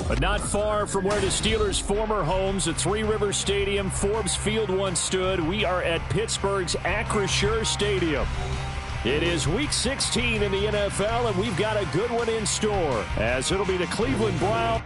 But not far from where the Steelers' former homes at Three Rivers Stadium, Forbes Field once stood, we are at Pittsburgh's Acrisure Stadium. It is Week 16 in the NFL, and we've got a good one in store, as it'll be the Cleveland Browns.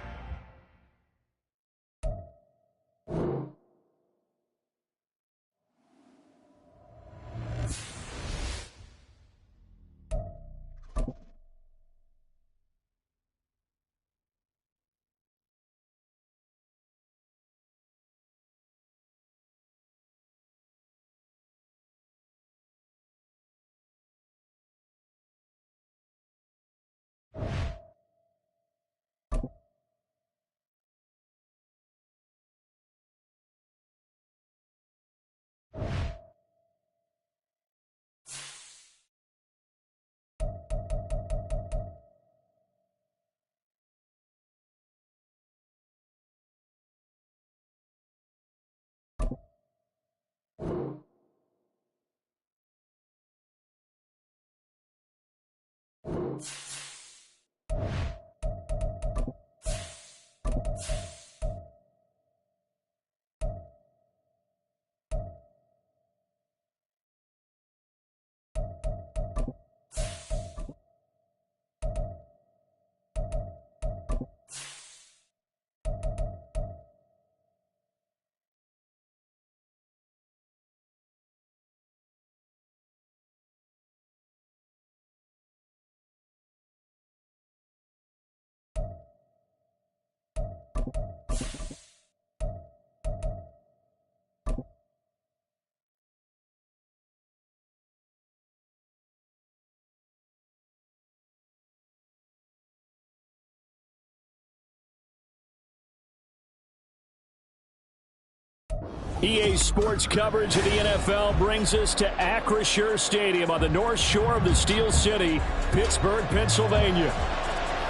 EA Sports coverage of the NFL brings us to Acrisure Stadium on the north shore of the Steel City, Pittsburgh, Pennsylvania.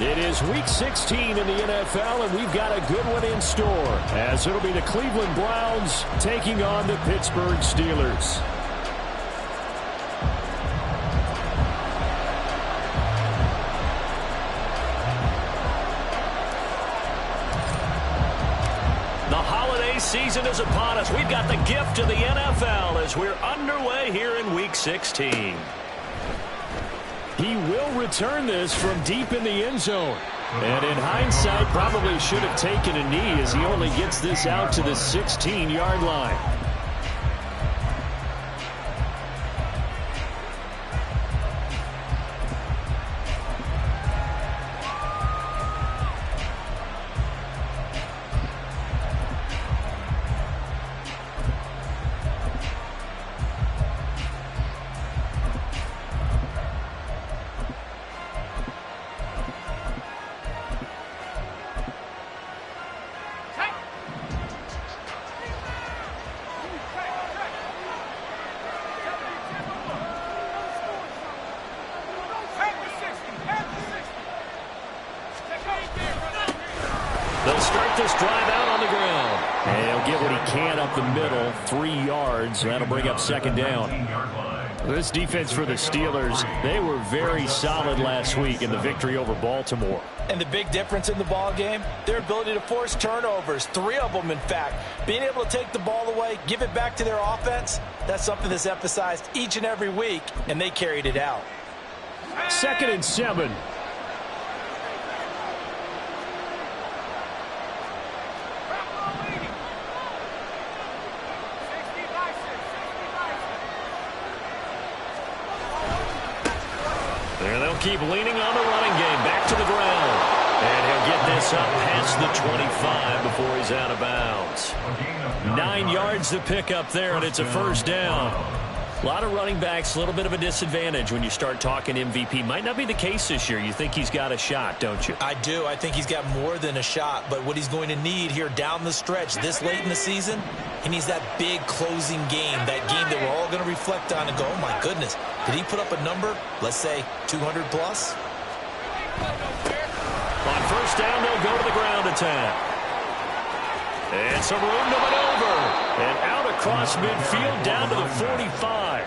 It is Week 16 in the NFL, and we've got a good one in store, as it'll be the Cleveland Browns taking on the Pittsburgh Steelers. Season is upon us. We've got the gift of the NFL as we're underway here in Week 16. He will return this from deep in the end zone. And in hindsight, probably should have taken a knee as he only gets this out to the 16-yard line. They'll start this drive out on the ground. And he'll get what he can up the middle, 3 yards. That'll bring up second down. This defense for the Steelers, they were very solid last week in the victory over Baltimore. And the big difference in the ball game, their ability to force turnovers, 3 of them in fact. Being able to take the ball away, give it back to their offense, that's something that's emphasized each and every week, and they carried it out. 2nd and 7. They'll keep leaning on the running game. Back to the ground. And he'll get this up past the 25 before he's out of bounds. 9 yards to pick up there, and it's a first down. A lot of running backs, a little bit of a disadvantage when you start talking MVP. Might not be the case this year. You think he's got a shot, don't you? I do. I think he's got more than a shot. But what he's going to need here down the stretch this late in the season, he needs that big closing game, that game that we're all going to reflect on and go, oh, my goodness, did he put up a number, let's say 200 plus? On first down, they'll go to the ground attack. And some room to maneuver. And out across midfield down to the 45.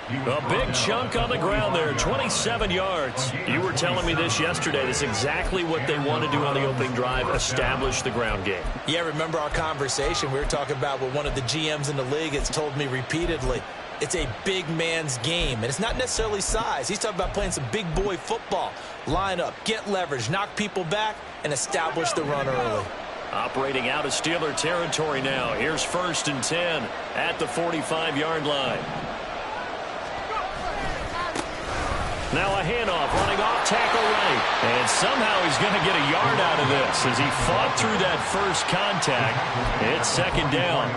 A big chunk on the ground there, 27 yards. You were telling me this yesterday. This is exactly what they want to do on the opening drive, establish the ground game. Yeah, remember our conversation. We were talking about what one of the GMs in the league has told me repeatedly. It's a big man's game, and it's not necessarily size. He's talking about playing some big boy football. Line up, get leverage, knock people back, and establish the run early. Operating out of Steeler territory now. Here's 1st and 10 at the 45-yard line. Now a handoff, running off tackle right. And somehow he's going to get a yard out of this as he fought through that first contact. It's 2nd down.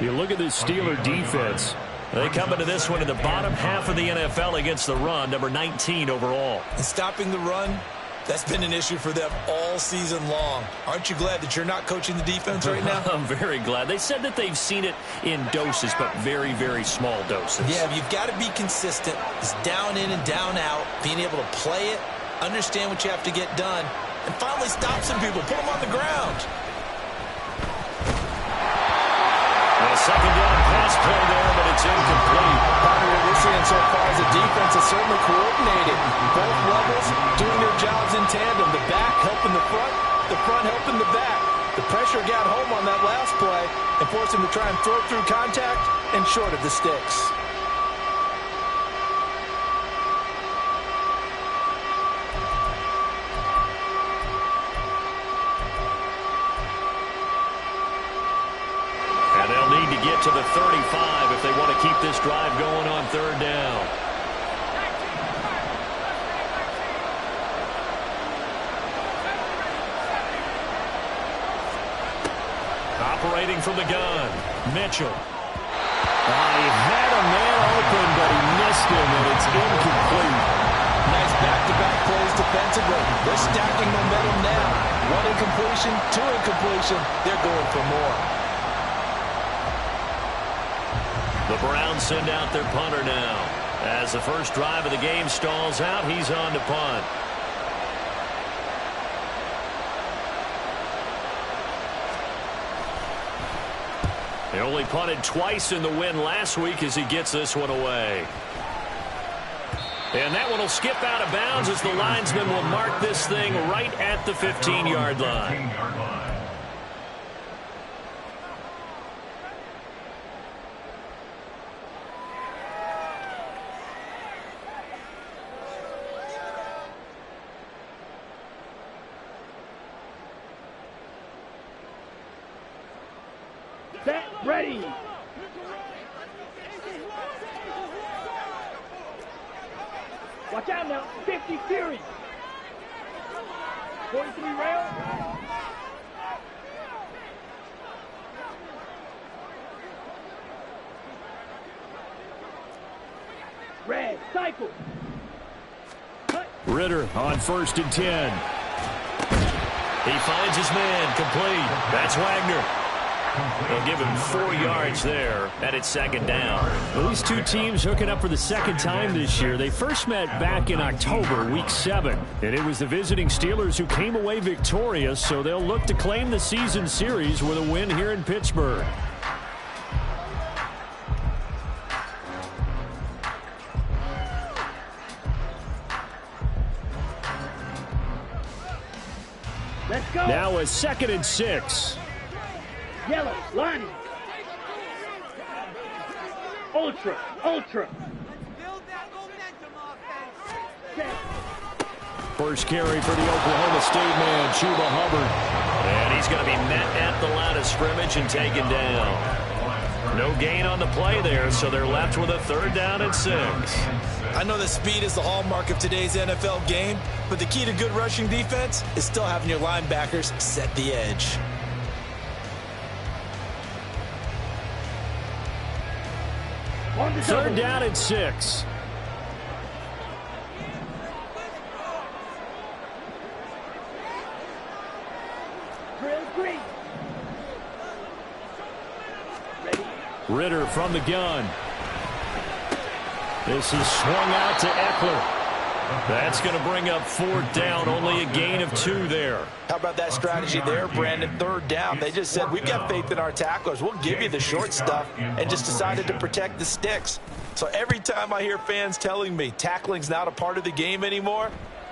You look at this Steeler defense. They come into this one in the bottom half of the NFL against the run, number 19 overall. And stopping the run, that's been an issue for them all season long. Aren't you glad that you're not coaching the defense right now? I'm very glad. They said that they've seen it in doses, but very, very small doses. Yeah, you've got to be consistent. It's down in and down out, being able to play it, understand what you have to get done, and finally stop some people, put them on the ground. A 2nd down pass play there, but it's incomplete. Part of what we're seeing so far is the defense is certainly coordinated. Both levels doing their jobs in tandem. The back helping the front helping the back. The pressure got home on that last play and forced him to try and throw through contact and short of the sticks. Get to the 35 if they want to keep this drive going on 3rd down. Operating from the gun, Mitchell. He had a man open, but he missed him, and it's incomplete. Nice back-to-back plays defensively. They're stacking momentum now. 1 incompletion, 2 incompletion. They're going for more. The Browns send out their punter now. As the first drive of the game stalls out, he's on to punt. He only punted twice in the win last week as he gets this one away. And that one will skip out of bounds as the linesman will mark this thing right at the 15-yard line. Set, ready. Watch out now. 50 series. 43 rounds. Red, cycle. Ritter on 1st and 10. He finds his man, complete. That's Wagner. They'll give him 4 yards there, and it's 2nd down. Well, these two teams hooking up for the 2nd time this year. They first met back in October, week 7, and it was the visiting Steelers who came away victorious, so they'll look to claim the season series with a win here in Pittsburgh. Let's go. Now a 2nd and 6. Yellow, lining. Ultra, ultra. Build that momentum offense. First carry for the Oklahoma State man, Chuba Hubbard. And he's going to be met at the line of scrimmage and taken down. No gain on the play there, so they're left with a 3rd down and 6. I know that speed is the hallmark of today's NFL game, but the key to good rushing defense is still having your linebackers set the edge. Third down and 6. Ritter from the gun. This is swung out to Eckler. That's going to bring up 4th down. Only a gain of 2 there. How about that strategy there, Brandon? 3rd down. They just said, we've got faith in our tacklers. We'll give you the short stuff, and just decided to protect the sticks. So every time I hear fans telling me tackling's not a part of the game anymore,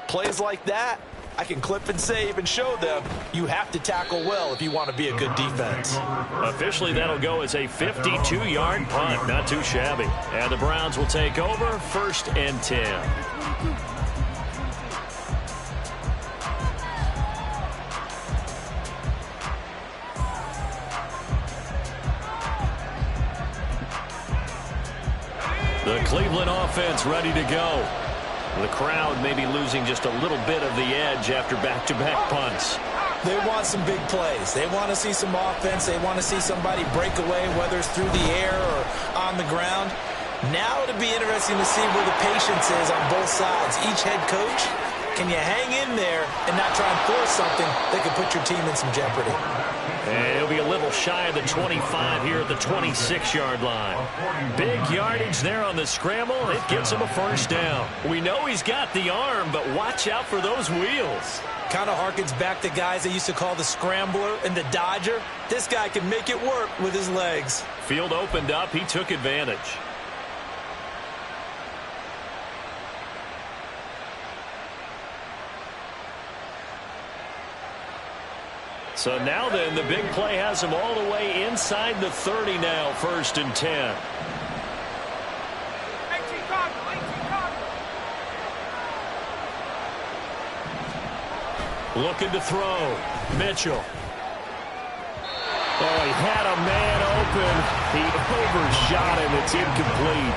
plays like that, I can clip and save and show them you have to tackle well if you want to be a good defense. Officially, that'll go as a 52-yard punt. Not too shabby. And the Browns will take over 1st and 10. The Cleveland offense ready to go. The crowd may be losing just a little bit of the edge after back-to-back punts. They want some big plays. They want to see some offense. They want to see somebody break away, whether it's through the air or on the ground. Now it'll be interesting to see where the patience is on both sides. Each head coach, can you hang in there and not try and force something that could put your team in some jeopardy? And it'll be a little shy of the 25 here at the 26-yard line. Big yardage there on the scramble. It gets him a 1st down. We know he's got the arm, but watch out for those wheels. Kind of harkens back to guys they used to call the scrambler and the dodger. This guy can make it work with his legs. Field opened up. He took advantage. So now then, the big play has him all the way inside the 30 now, 1st and 10. Looking to throw. Mitchell. Oh, he had a man open. He overshot him. It's incomplete.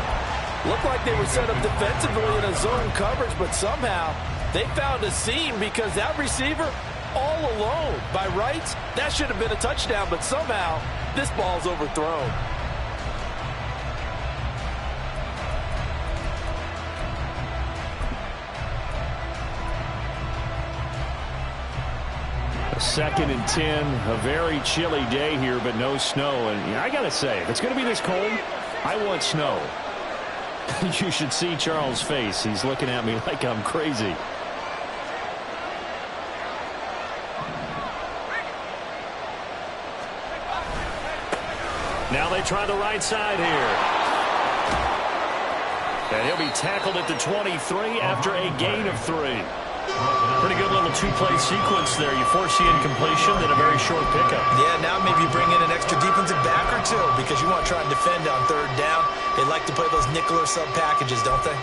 Looked like they were set up defensively in a zone coverage, but somehow they found a seam because that receiver all alone. By rights, that should have been a touchdown, but somehow this ball's overthrown. A 2nd and 10, a very chilly day here, but no snow. And I got to say, if it's going to be this cold, I want snow. You should see Charles' face. He's looking at me like I'm crazy. Now they try the right side here. And he'll be tackled at the 23 after a gain of 3. Pretty good little 2-play sequence there. You force the incompletion, then a very short pickup. Yeah, now maybe you bring in an extra defensive back or 2 because you want to try and defend on 3rd down. They like to play those nickel or sub packages, don't they?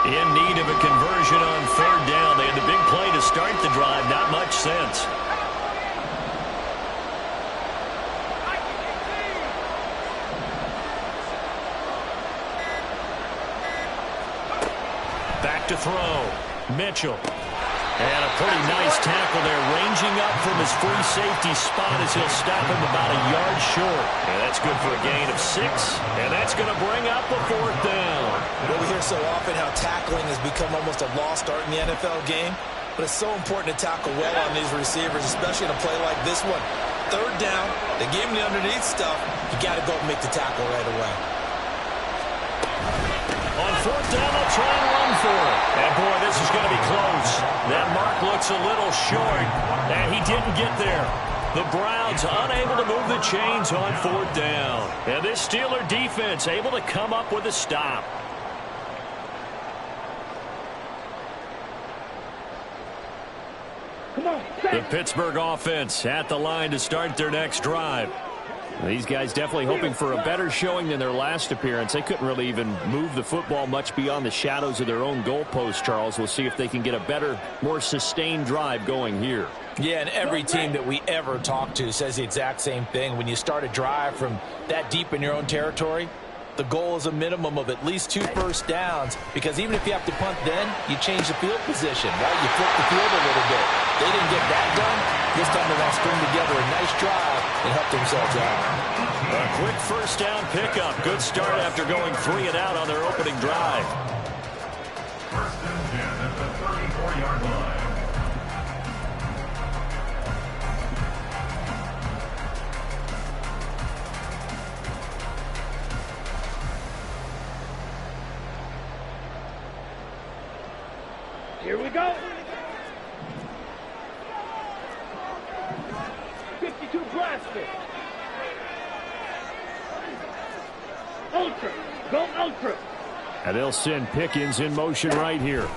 In need of a conversion on 3rd down. They had the big play to start the drive. Not much sense. Back to throw. Mitchell. And a pretty nice tackle there, ranging up from his free safety spot as he'll stop him about a yard short. And that's good for a gain of 6. And that's going to bring up a 4th down. Well, we hear so often how tackling has become almost a lost art in the NFL game. But it's so important to tackle well on these receivers, especially in a play like this one. 3rd down, they gave him the underneath stuff. You got to go and make the tackle right away. On 4th down, they'll try and run for it. And, boy, this is going to be close. That mark looks a little short, and he didn't get there. The Browns unable to move the chains on 4th down. And this Steeler defense able to come up with a stop. Come on, The Pittsburgh offense at the line to start their next drive. These guys definitely hoping for a better showing than their last appearance. They couldn't really even move the football much beyond the shadows of their own goalpost, Charles. We'll see if they can get a better, more sustained drive going here. Yeah, and every team that we ever talk to says the exact same thing. When you start a drive from that deep in your own territory, the goal is a minimum of at least 2 first downs, because even if you have to punt then, you change the field position, right? You flip the field a little bit. They didn't get that done. This time they want to string together a nice drive and help themselves out. A quick first down pickup. Good start after going 3 and out on their opening drive. First and 10 at the 34-yard line. Here we go. 52 blaster. Ultra. Go ultra. And they'll send Pickens in motion right here.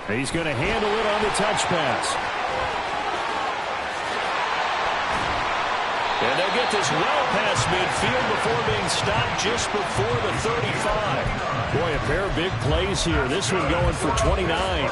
He's going to handle it on the touch pass. And they'll get this well past midfield before being stopped just before the 35. Boy, a pair of big plays here. This one going for 29.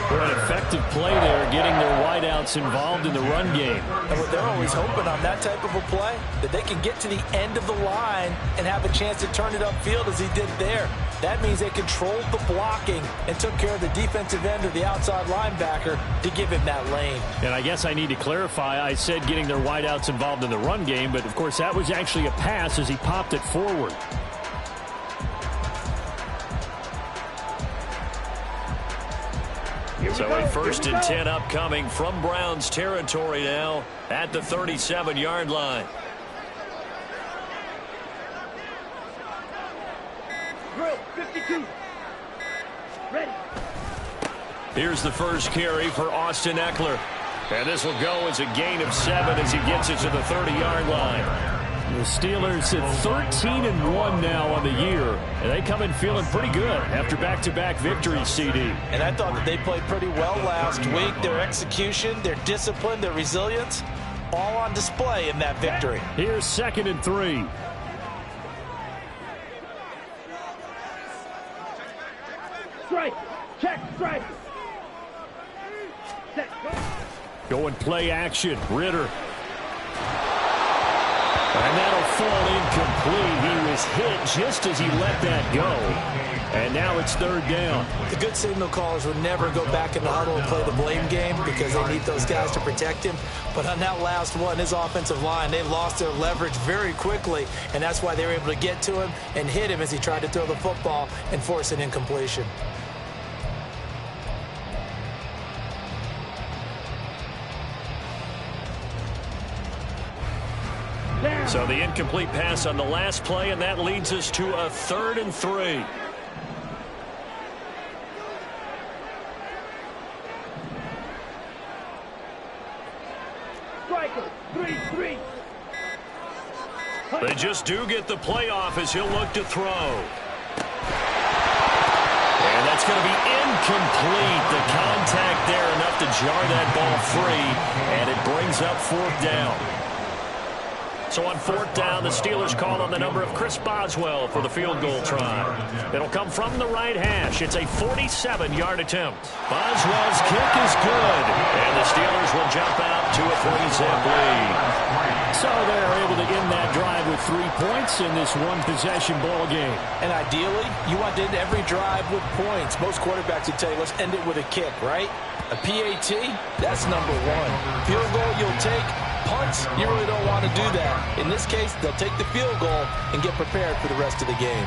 For an effective play there, getting their wideouts involved in the run game. And what they're always hoping on that type of a play, that they can get to the end of the line and have a chance to turn it upfield as he did there. That means they controlled the blocking and took care of the defensive end of the outside linebacker to give him that lane. And I guess I need to clarify, I said getting their wideouts involved in the run game, but of course that was actually a pass as he popped it forward. So a 1st and 10 upcoming from Browns territory now at the 37-yard line. Drill 52. Ready. Here's the first carry for Austin Ekeler. And this will go as a gain of 7 as he gets it to the 30-yard line. The Steelers at 13-1 now on the year, and they come in feeling pretty good after back-to-back victories, CD. And I thought that they played pretty well last week. Their execution, their discipline, their resilience, all on display in that victory. Here's 2nd and 3. Strike. Check. Strike. Set. Go. Going play action. Ritter. And that'll fall incomplete. He was hit just as he let that go. And now it's 3rd down. The good signal callers would never go back in the huddle and play the blame game because they need those guys to protect him. But on that last one, his offensive line, they lost their leverage very quickly, and that's why they were able to get to him and hit him as he tried to throw the football and force an incompletion. So the incomplete pass on the last play, and that leads us to a 3rd and 3. Striker. 3-3. They just do get the play off as he'll look to throw. And that's going to be incomplete. The contact there enough to jar that ball free, and it brings up 4th down. So on 4th down, the Steelers call on the number of Chris Boswell for the field goal try. It'll come from the right hash. It's a 47-yard attempt. Boswell's kick is good, and the Steelers will jump out to a 3-zip lead. So they're able to end that drive with 3 points in this one-possession ball game. And ideally, you want to end every drive with points. Most quarterbacks would tell you, let's end it with a kick, right? A PAT, that's number 1. Field goal you'll take. Punts, you really don't want to do that. In this case, they'll take the field goal and get prepared for the rest of the game.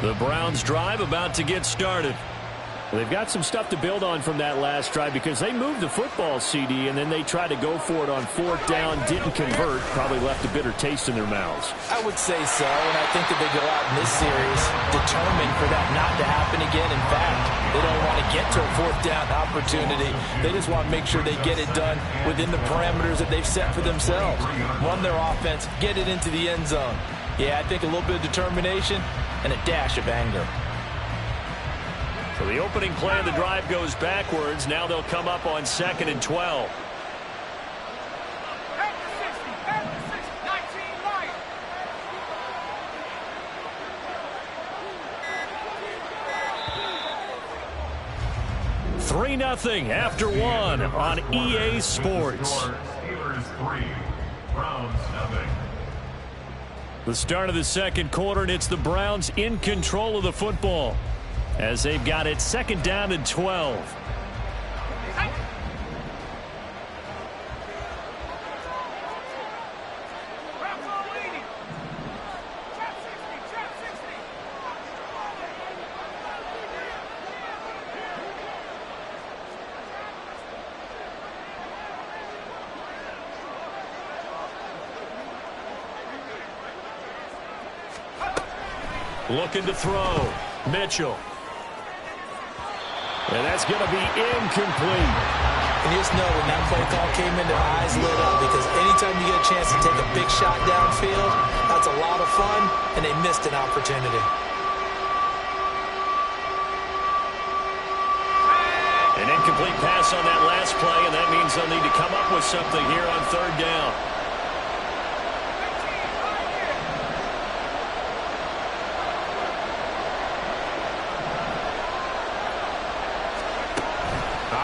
The Browns drive about to get started. Well, they've got some stuff to build on from that last drive because they moved the football, CD, and then they tried to go for it on 4th down, didn't convert, probably left a bitter taste in their mouths. I would say so, and I think that they go out in this series determined for that not to happen again. In fact, they don't want to get to a 4th down opportunity. They just want to make sure they get it done within the parameters that they've set for themselves. Run their offense, get it into the end zone. Yeah, I think a little bit of determination and a dash of anger. So the opening play of the drive goes backwards. Now they'll come up on 2nd and 12. Three 3-0 after one on EA Sports. Steelers 3, Browns 0. The start of the second quarter, and it's the Browns in control of the football as they've got it 2nd down and 12. Looking to throw. Mitchell. And that's going to be incomplete. And you just know when that play call came in, their eyes lit up, because anytime you get a chance to take a big shot downfield, that's a lot of fun, and they missed an opportunity. An incomplete pass on that last play, and that means they'll need to come up with something here on 3rd down.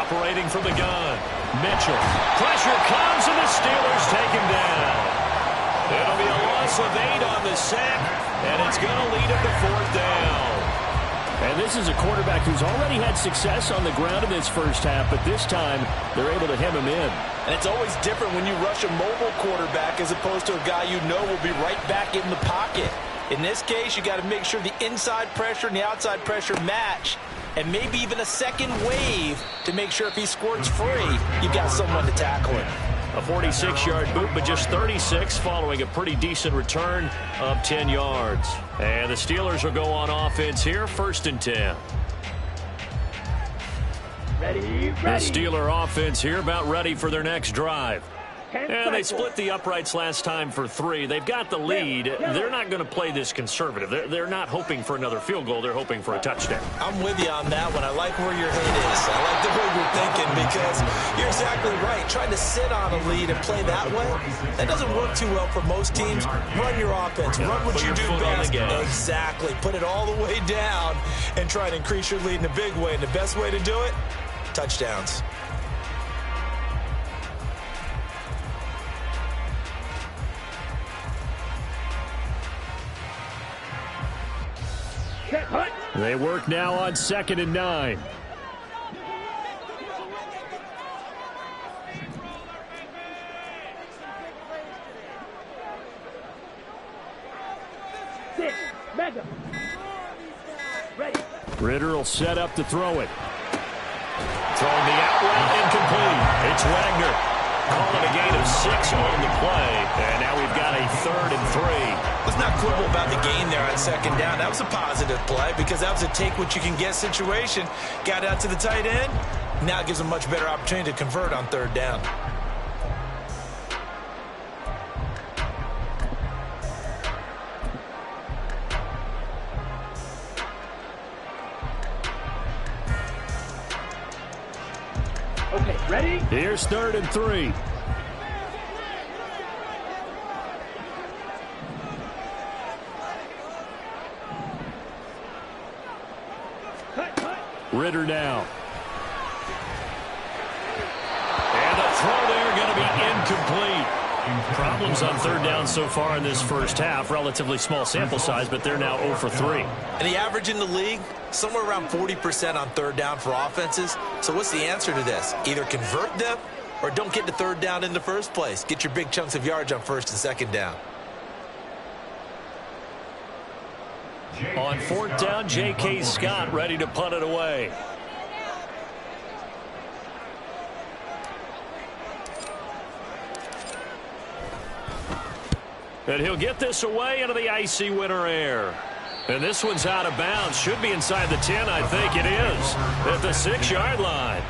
Operating from the gun. Mitchell. Pressure comes, and the Steelers take him down. It'll be a loss of 8 on the sack, and it's going to lead him to 4th down. And this is a quarterback who's already had success on the ground in this first half, but this time they're able to hem him in. And it's always different when you rush a mobile quarterback as opposed to a guy you know will be right back in the pocket. In this case, you got to make sure the inside pressure and the outside pressure match, and maybe even a second wave to make sure if he squirts free, you've got someone to tackle him. A 46-yard boot, but just 36 following a pretty decent return of 10 yards. And the Steelers will go on offense here, 1st and 10. Ready. The Steeler offense here about ready for their next drive. And they split the uprights last time for 3. They've got the lead. They're not going to play this conservative. They're not hoping for another field goal. They're hoping for a touchdown. I'm with you on that one. I like where your head is. I like the way you're thinking, because you're exactly right. Trying to sit on a lead and play that way, that doesn't work too well for most teams. Run your offense. Run what you do best. Exactly. Put it all the way down and try to increase your lead in a big way. And the best way to do it, touchdowns. They work now on 2nd and 9. Lega. Ready. Ritter will set up to throw it. Throwing the out route, incomplete. It's Wagner. Calling a gain of 6 on the play. And now we've got a 3rd and 3. Let's not quibble about the gain there on 2nd down. That was a positive play, because that was a take-what-you-can-get situation. Got out to the tight end. Now it gives them a much better opportunity to convert on 3rd down. Okay, ready? Here's 3rd and 3. Ritter now. And a throw there going to be incomplete. Problems on 3rd down so far in this first half. Relatively small sample size, but they're now 0 for 3. And the average in the league, somewhere around 40% on 3rd down for offenses. So what's the answer to this? Either convert them or don't get to 3rd down in the first place. Get your big chunks of yards on 1st and 2nd down. On 4th down, J.K. Scott ready to punt it away. And he'll get this away into the icy winter air. And this one's out of bounds. Should be inside the 10, I think it is. At the 6-yard line.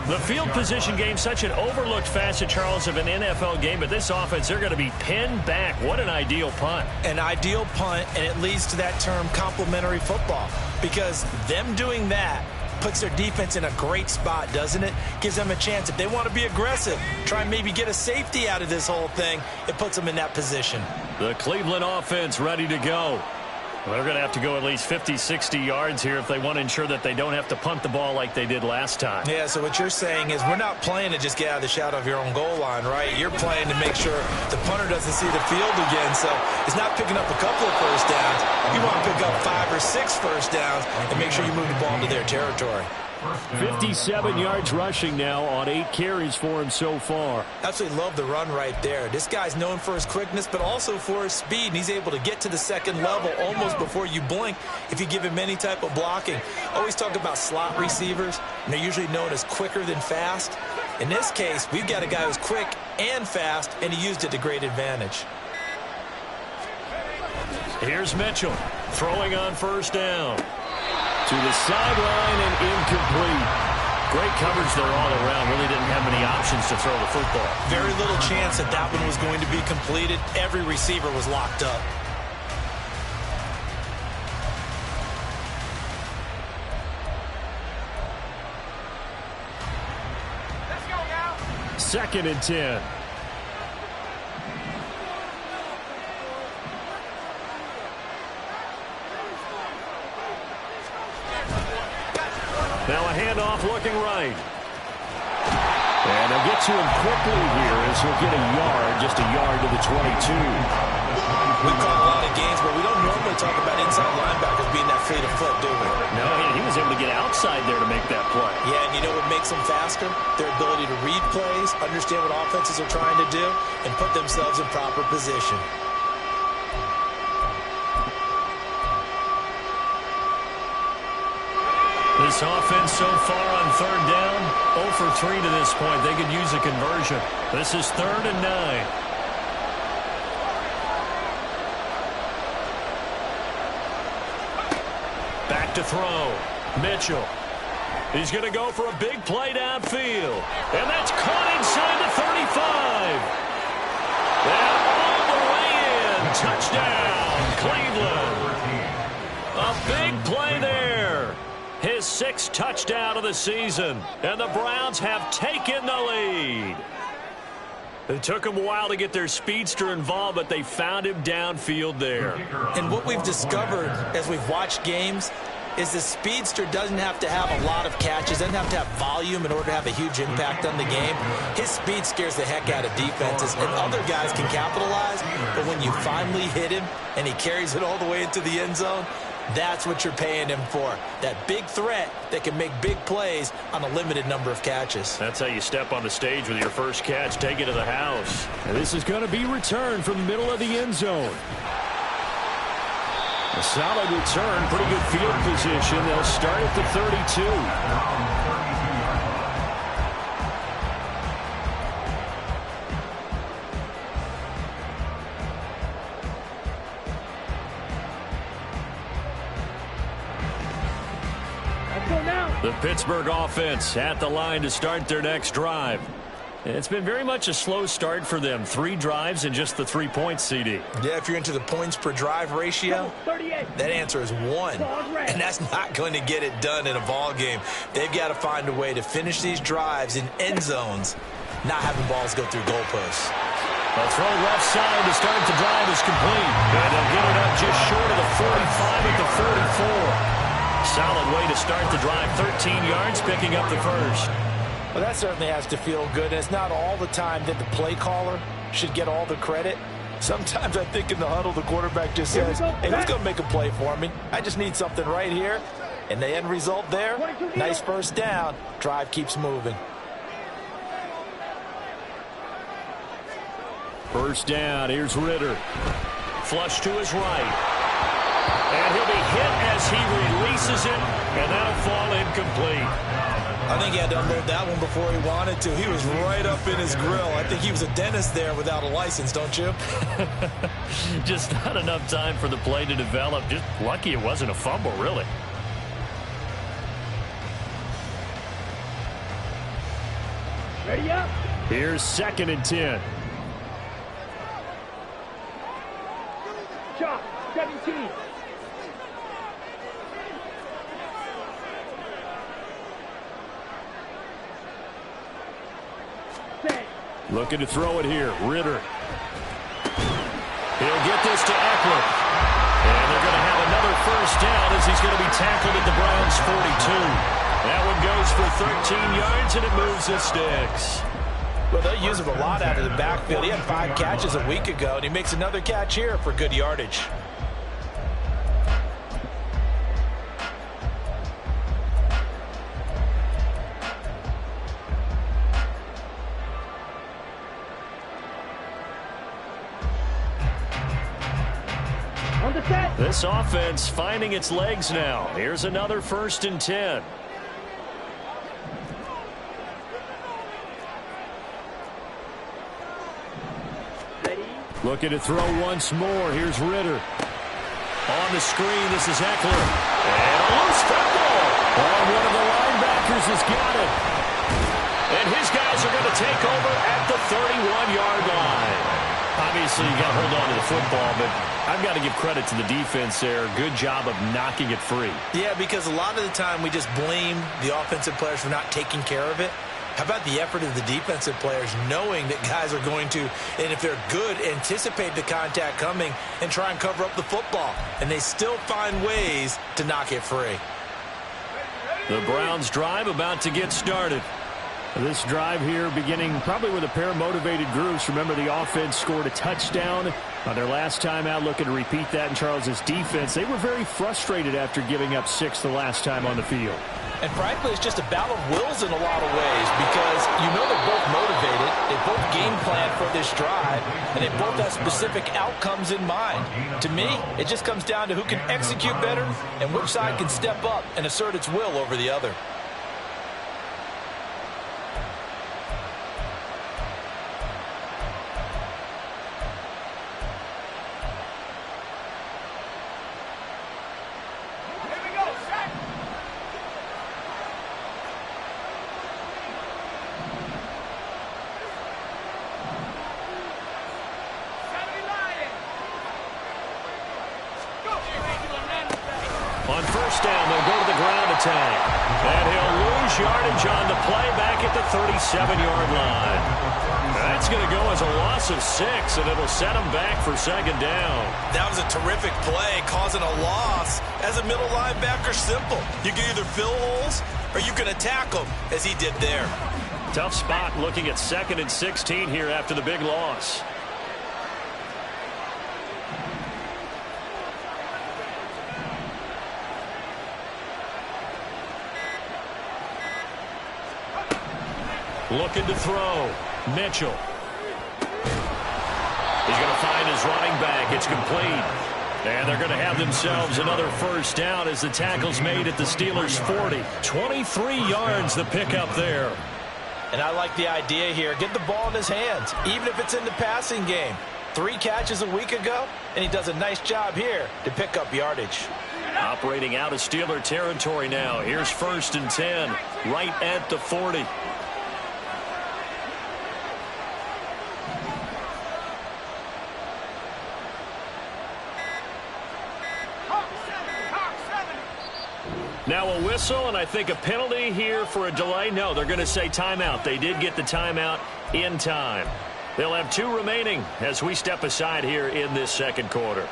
The field position game, such an overlooked facet, Charles, of an NFL game. But this offense, they're going to be pinned back. What an ideal punt. An ideal punt, and it leads to that term complementary football. Because them doing that puts their defense in a great spot, doesn't it? Gives them a chance. If they want to be aggressive, try and maybe get a safety out of this whole thing, it puts them in that position. The Cleveland offense ready to go. Well, they're going to have to go at least 50, 60 yards here if they want to ensure that they don't have to punt the ball like they did last time. Yeah, so what you're saying is we're not playing to just get out of the shadow of your own goal line, right? You're playing to make sure the punter doesn't see the field again. So it's not picking up a couple of first downs. You want to pick up 5 or 6 first downs and make sure you move the ball into their territory. 57 yards rushing now on 8 carries for him so far. Absolutely love the run right there. This guy's known for his quickness, but also for his speed. And he's able to get to the second level almost before you blink if you give him any type of blocking. Always talk about slot receivers, and they're usually known as quicker than fast. In this case, we've got a guy who's quick and fast, and he used it to great advantage. Here's Mitchell throwing on first down. To the sideline and incomplete. Great coverage there all around. Really didn't have many options to throw the football. Very little chance that that one was going to be completed. Every receiver was locked up. Let's go now. 2nd and 10. Now a handoff looking right. And they'll get to him quickly here as he'll get a yard, just a yard to the 22. We call a lot of games, but we don't normally talk about inside linebackers being that fleet of foot, do we? No, he was able to get outside there to make that play. Yeah, and you know what makes them faster? Their ability to read plays, understand what offenses are trying to do, and put themselves in proper position. This offense so far on 3rd down, 0 for 3 to this point. They could use a conversion. This is 3rd and 9. Back to throw. Mitchell. He's going to go for a big play downfield. And that's caught inside the 35. And all the way in. Touchdown, Cleveland. A big play there. His 6th touchdown of the season. And the Browns have taken the lead. It took them a while to get their speedster involved, but they found him downfield there. And what we've discovered as we've watched games is the speedster doesn't have to have a lot of catches, doesn't have to have volume in order to have a huge impact on the game. His speed scares the heck out of defenses, and other guys can capitalize, but when you finally hit him and he carries it all the way into the end zone, that's what you're paying him for. That big threat that can make big plays on a limited number of catches. That's how you step on the stage with your first catch. Take it to the house. And this is going to be returned from the middle of the end zone. A solid return. Pretty good field position. They'll start at the 32. The Pittsburgh offense at the line to start their next drive. It's been very much a slow start for them. 3 drives and just the 3 points, CD. Yeah, if you're into the points per drive ratio, that answer is 1. And that's not going to get it done in a ball game. They've got to find a way to finish these drives in end zones, not having balls go through goalposts. A throw left side to start the drive is complete. And they'll get it up just short of the 45 at the 44. Solid way to start the drive. 13 yards, picking up the first. Well, that certainly has to feel good. And it's not all the time that the play caller should get all the credit. Sometimes I think in the huddle, the quarterback just says, hey, who's going to make a play for me? I just need something right here. And the end result there, nice first down. Drive keeps moving. First down, here's Ritter. Flush to his right. And he'll be hit as he releases it, and that'll fall incomplete. I think he had to unload that one before he wanted to. He was right up in his grill. I think he was a dentist there without a license, don't you? Just not enough time for the play to develop. Just lucky it wasn't a fumble, really. Ready up. Here's 2nd and 10. Chop. 17. Looking to throw it here. Ritter. He'll get this to Eckler. And they're going to have another first down as he's going to be tackled at the Browns' 42. That one goes for 13 yards, and it moves the sticks. Well, they'll use him a lot out of the backfield. He had 5 catches a week ago, and he makes another catch here for good yardage. This offense finding its legs now. Here's another 1st and 10. Looking to throw once more. Here's Ritter. On the screen, this is Eckler. And a loose football. One of the linebackers has got it. And his guys are going to take over at the 31-yard line. Obviously, you got to hold on to the football, but I've got to give credit to the defense there. Good job of knocking it free. Yeah, because a lot of the time we just blame the offensive players for not taking care of it. How about the effort of the defensive players knowing that guys are going to, and if they're good, anticipate the contact coming and try and cover up the football. And they still find ways to knock it free. The Browns drive about to get started. This drive here beginning probably with a pair of motivated groups. Remember, the offense scored a touchdown on their last time out. Looking to repeat that in Charles's defense. They were very frustrated after giving up 6 the last time on the field. And frankly, it's just a battle of wills in a lot of ways because you know they're both motivated. They both game plan for this drive, and they both have specific outcomes in mind. To me, it just comes down to who can execute better and which side can step up and assert its will over the other. On first down, they'll go to the ground attack. And he'll lose yardage on the play back at the 37-yard line. That's going to go as a loss of 6, and it'll set him back for 2nd down. That was a terrific play, causing a loss. As a middle linebacker, simple. You can either fill holes or you can attack them, as he did there. Tough spot looking at 2nd and 16 here after the big loss. Looking to throw. Mitchell. He's going to find his running back. It's complete. And they're going to have themselves another first down as the tackle's made at the Steelers' 40. 23 yards the pickup there. And I like the idea here. Get the ball in his hands, even if it's in the passing game. 3 catches a week ago, and he does a nice job here to pick up yardage. Operating out of Steeler territory now. Here's 1st and 10, right at the 40. Now a whistle, and I think a penalty here for a delay. No, they're going to say timeout. They did get the timeout in time. They'll have 2 remaining as we step aside here in this 2nd quarter.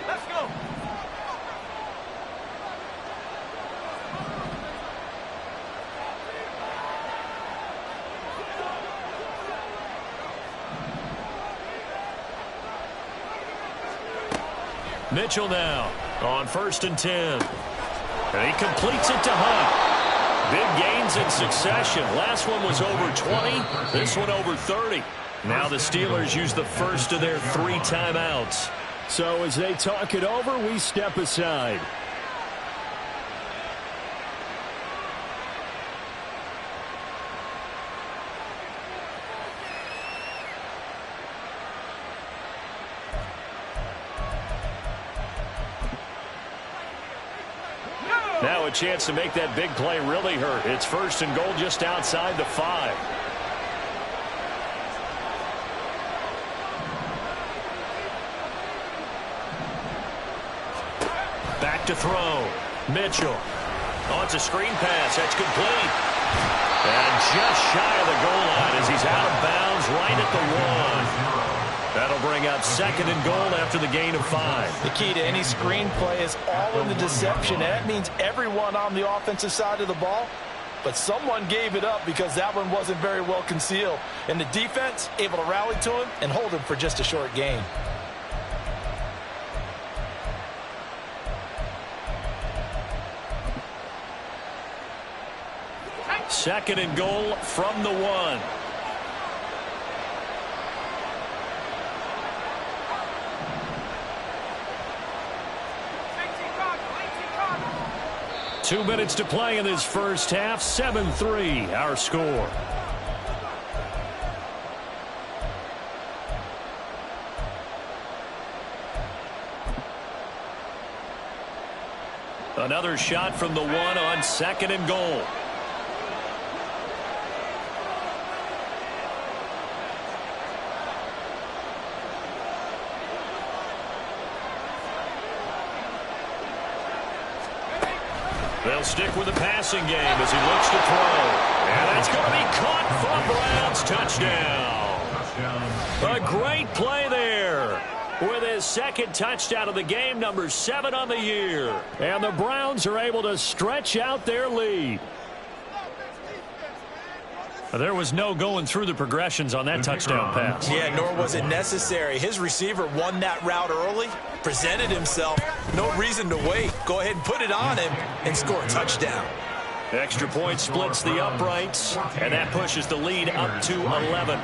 Let's go. Mitchell now on 1st and 10. And he completes it to Hunt. Big gains in succession. Last one was over 20. This one over 30. Now the Steelers use the first of their 3 timeouts. So as they talk it over, we step aside. Now a chance to make that big play really hurt. It's 1st and goal just outside the 5. Back to throw. Mitchell. Oh, it's a screen pass. That's complete. And just shy of the goal line as he's out of bounds right at the 1. That'll bring up 2nd and goal after the gain of 5. The key to any screen play is all in the deception. And that means everyone on the offensive side of the ball. But someone gave it up because that one wasn't very well concealed. And the defense able to rally to him and hold him for just a short gain. Second and goal from the 1. Two minutes to play in this first half. 7-3 our score. Another shot from the 1 on 2nd and goal. They'll stick with the passing game as he looks to throw. And that's going to be caught for a Browns touchdown. A great play there with his 2nd touchdown of the game, number 7 on the year. And the Browns are able to stretch out their lead. There was no going through the progressions on that touchdown pass. Yeah, nor was it necessary. His receiver won that route early, presented himself. No reason to wait. Go ahead and put it on him and score a touchdown. Extra point splits the uprights, and that pushes the lead up to 11.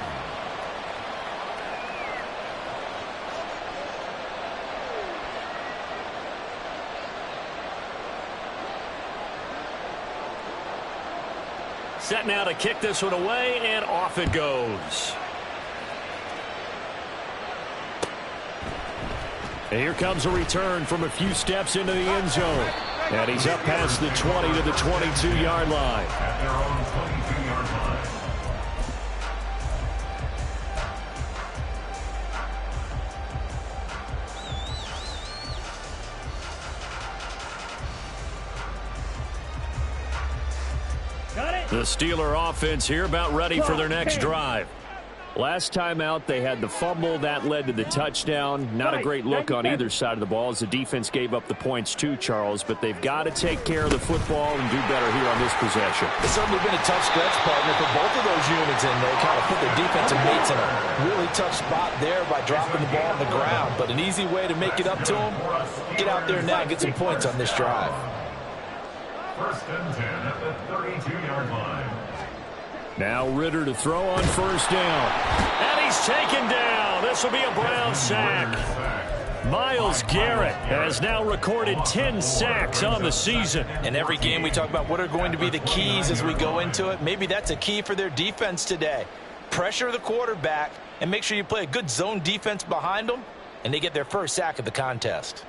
Set now to kick this one away, and off it goes. And here comes a return from a few steps into the end zone. And he's up past the 20 to the 22-yard line. At their own 22-yard line. The Steeler offense here about ready for their next drive. Last time out, they had the fumble. That led to the touchdown. Not a great look on either side of the ball as the defense gave up the points too, Charles. But they've got to take care of the football and do better here on this possession. It's certainly been a tough stretch, partner, for both of those units, and they kind of put their defensive mates in a really tough spot there by dropping the ball on the ground. But an easy way to make it up to them, get out there now and get some points on this drive. 1st and 10 at the 32-yard line. Now Ritter to throw on 1st down. And he's taken down. This will be a Brown sack. Myles Garrett has now recorded 10 sacks on the season. In every game we talk about what are going to be the keys as we go into it. Maybe that's a key for their defense today. Pressure the quarterback and make sure you play a good zone defense behind them, and they get their first sack of the contest.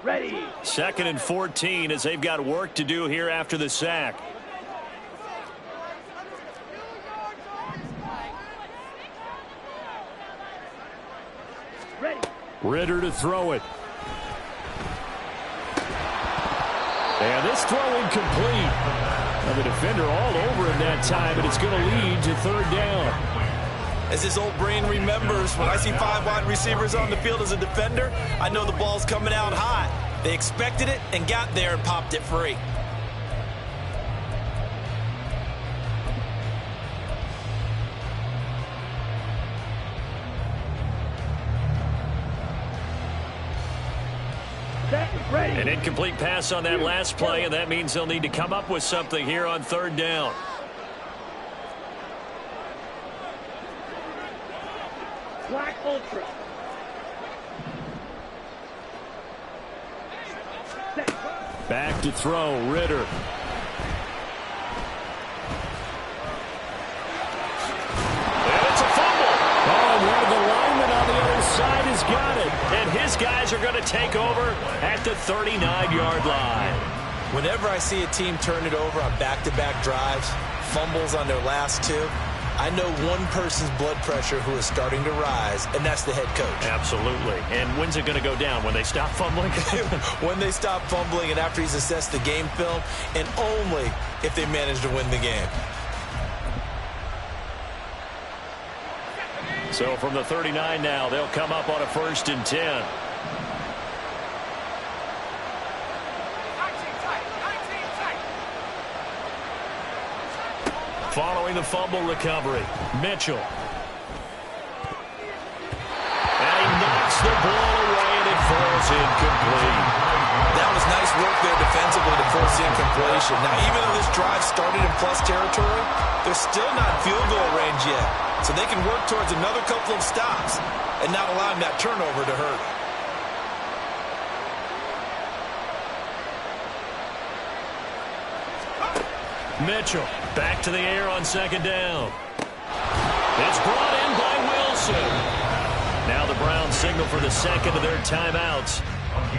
Ready. 2nd and 14 as they've got work to do here after the sack. Ready. Ritter to throw it. And this throw incomplete. And the defender all over him that time, and it's going to lead to 3rd down. As his old brain remembers, when I see 5 wide receivers on the field as a defender, I know the ball's coming out hot. They expected it and got there and popped it free. Ready. An incomplete pass on that last play, and that means they'll need to come up with something here on 3rd down. Black Ultra. Back to throw, Ritter. And it's a fumble. Oh, and one of the linemen on the other side has got it. And his guys are going to take over at the 39-yard line. Whenever I see a team turn it over on back-to-back drives, fumbles on their last two, I know one person's blood pressure who is starting to rise, and that's the head coach. Absolutely. And when's it going to go down? When they stop fumbling? When they stop fumbling and after he's assessed the game film, and only if they manage to win the game. So from the 39 now, they'll come up on a 1st and 10. Following the fumble recovery, Mitchell. And he knocks the ball away, and it falls incomplete. That was nice work there defensively to force the incompletion. Now, even though this drive started in plus territory, they're still not field goal range yet. So they can work towards another couple of stops and not allowing that turnover to hurt. Mitchell back to the air on 2nd down. It's brought in by Wilson. Now the Browns signal for the second of their timeouts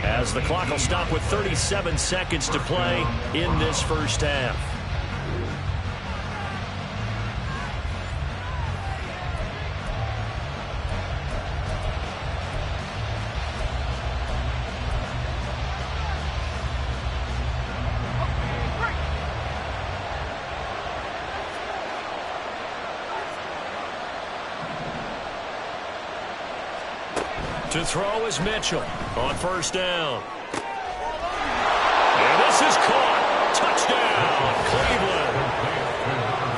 as the clock will stop with 37 seconds to play in this first half. To throw is Mitchell on 1st down. And this is caught. Touchdown, Cleveland.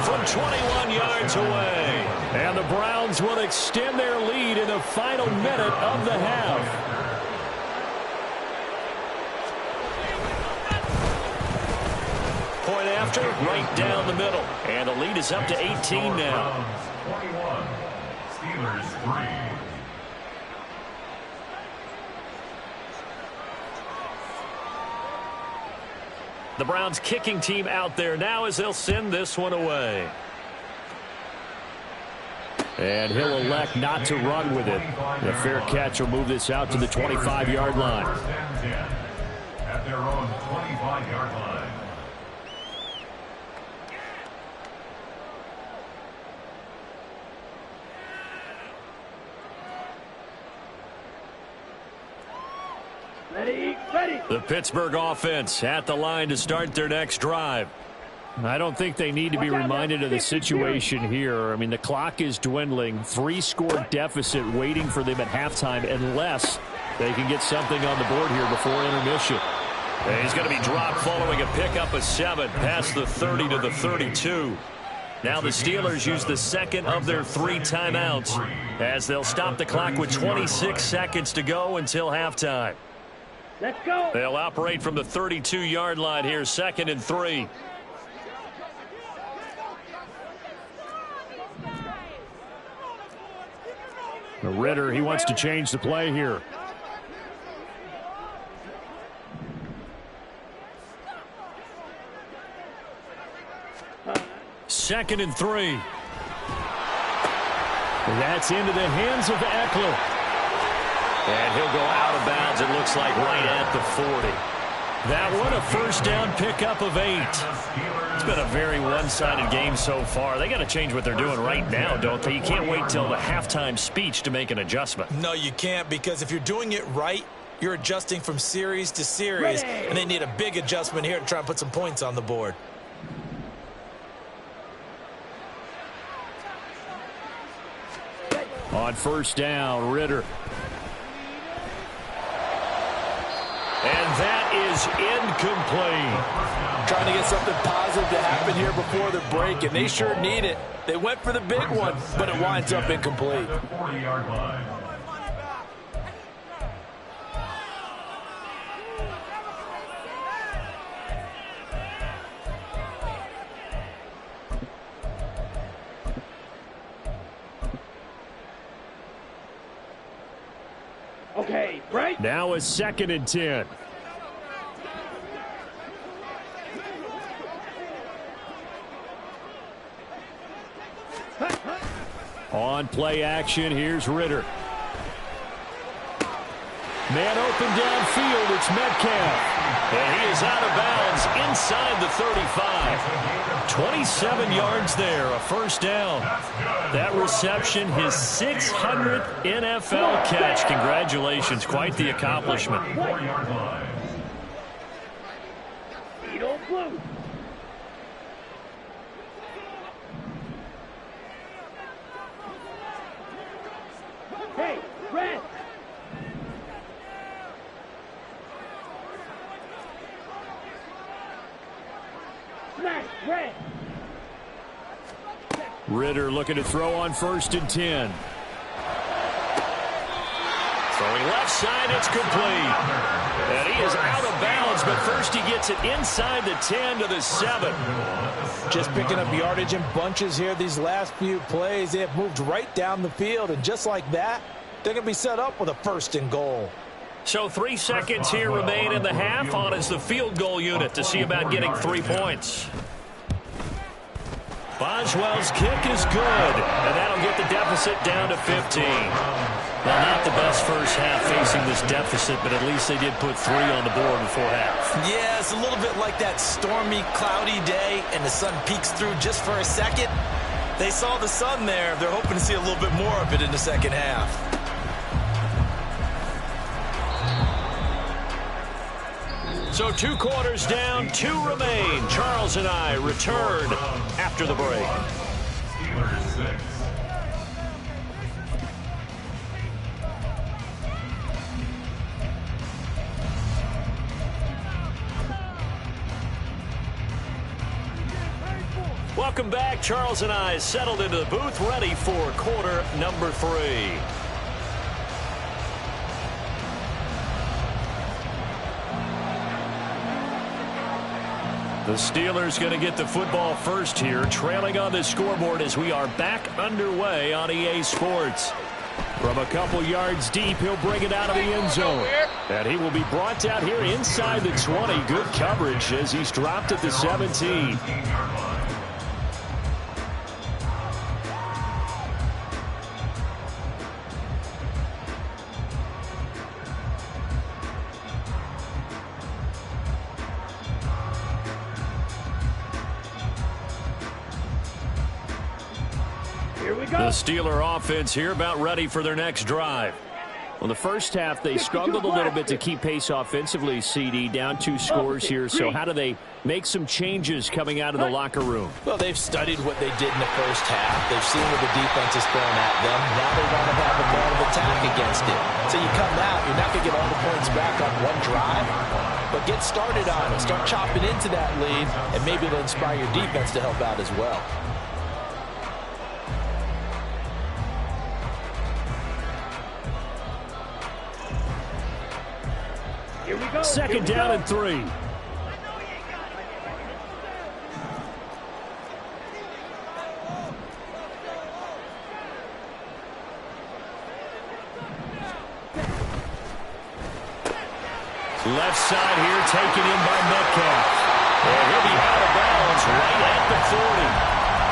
From 21 yards away. And the Browns will extend their lead in the final minute of the half. Point after, right down the middle. And the lead is up to 18 now. 21. Steelers 3. The Browns kicking team out there now as they'll send this one away. And he'll elect not to run with it. The fair catch will move this out to the 25-yard line. 1st and 10 at their own 25-yard line. Ready. The Pittsburgh offense at the line to start their next drive. I don't think they need to be reminded of the situation here. I mean, the clock is dwindling. 3-score deficit waiting for them at halftime unless they can get something on the board here before intermission. And he's going to be dropped following a pickup of 7 past the 30 to the 32. Now the Steelers use the second of their 3 timeouts as they'll stop the clock with 26 seconds to go until halftime. Let's go. They'll operate from the 32-yard line here, 2nd and 3. Ritter, he wants to change the play here. Second and 3. That's into the hands of Eckler. And he'll go out of bounds, it looks like, right at the 40. That one, a 1st down pickup of 8. It's been a very one-sided game so far. They got to change what they're doing right now, don't they? You can't wait till the halftime speech to make an adjustment. No, you can't, because if you're doing it right, you're adjusting from series to series, and they need a big adjustment here to try and put some points on the board. On 1st down, Ritter. And that is incomplete. Trying to get something positive to happen here before the break, and they sure need it. They went for the big one, but it winds up incomplete. The 40-yard line. Now a 2nd and 10. On play action, here's Ritter. Man open downfield, it's Metcalf. And he is out of bounds inside the 35. 27 yards there, a first down. That reception, his 600th NFL catch. Congratulations, quite the accomplishment. Blue. Hey, red. Smash, red. Ritter looking to throw on 1st and 10. Throwing left side, it's complete. And he is out of bounds, but first he gets it inside the 10 to the 7. Just picking up yardage in bunches here these last few plays. They have moved right down the field, and just like that, they're going to be set up with a 1st and goal. So 3 seconds here remain in the half. On is the field goal unit to see about getting 3 points. Boswell's kick is good, and that'll get the deficit down to 15. Well, not the best first half facing this deficit, but at least they did put 3 on the board before half. Yeah, it's a little bit like that stormy, cloudy day, and the sun peeks through just for a second. They saw the sun there. They're hoping to see a little bit more of it in the second half. So 2 quarters down, 2 remain. Charles and I return after the break. Steelers 6. Welcome back. Charles and I settled into the booth, ready for quarter number 3. The Steelers going to get the football first here, trailing on the scoreboard as we are back underway on EA Sports. From a couple yards deep, he'll bring it out of the end zone. And he will be brought out here inside the 20. Good coverage as he's dropped at the 17. The Steeler offense here about ready for their next drive. Well, the first half, they struggled a little bit to keep pace offensively, CD, down 2 scores here. So how do they make some changes coming out of the locker room? Well, they've studied what they did in the first half. They've seen what the defense is throwing at them. Now they want to have a plan of attack against it. So you come out, you're not going to get all the points back on one drive, but get started on it. Start chopping into that lead, and maybe it'll inspire your defense to help out as well. Second down and 3. Left side here taken in by Metcalf. And he'll be out of bounds right at the 40.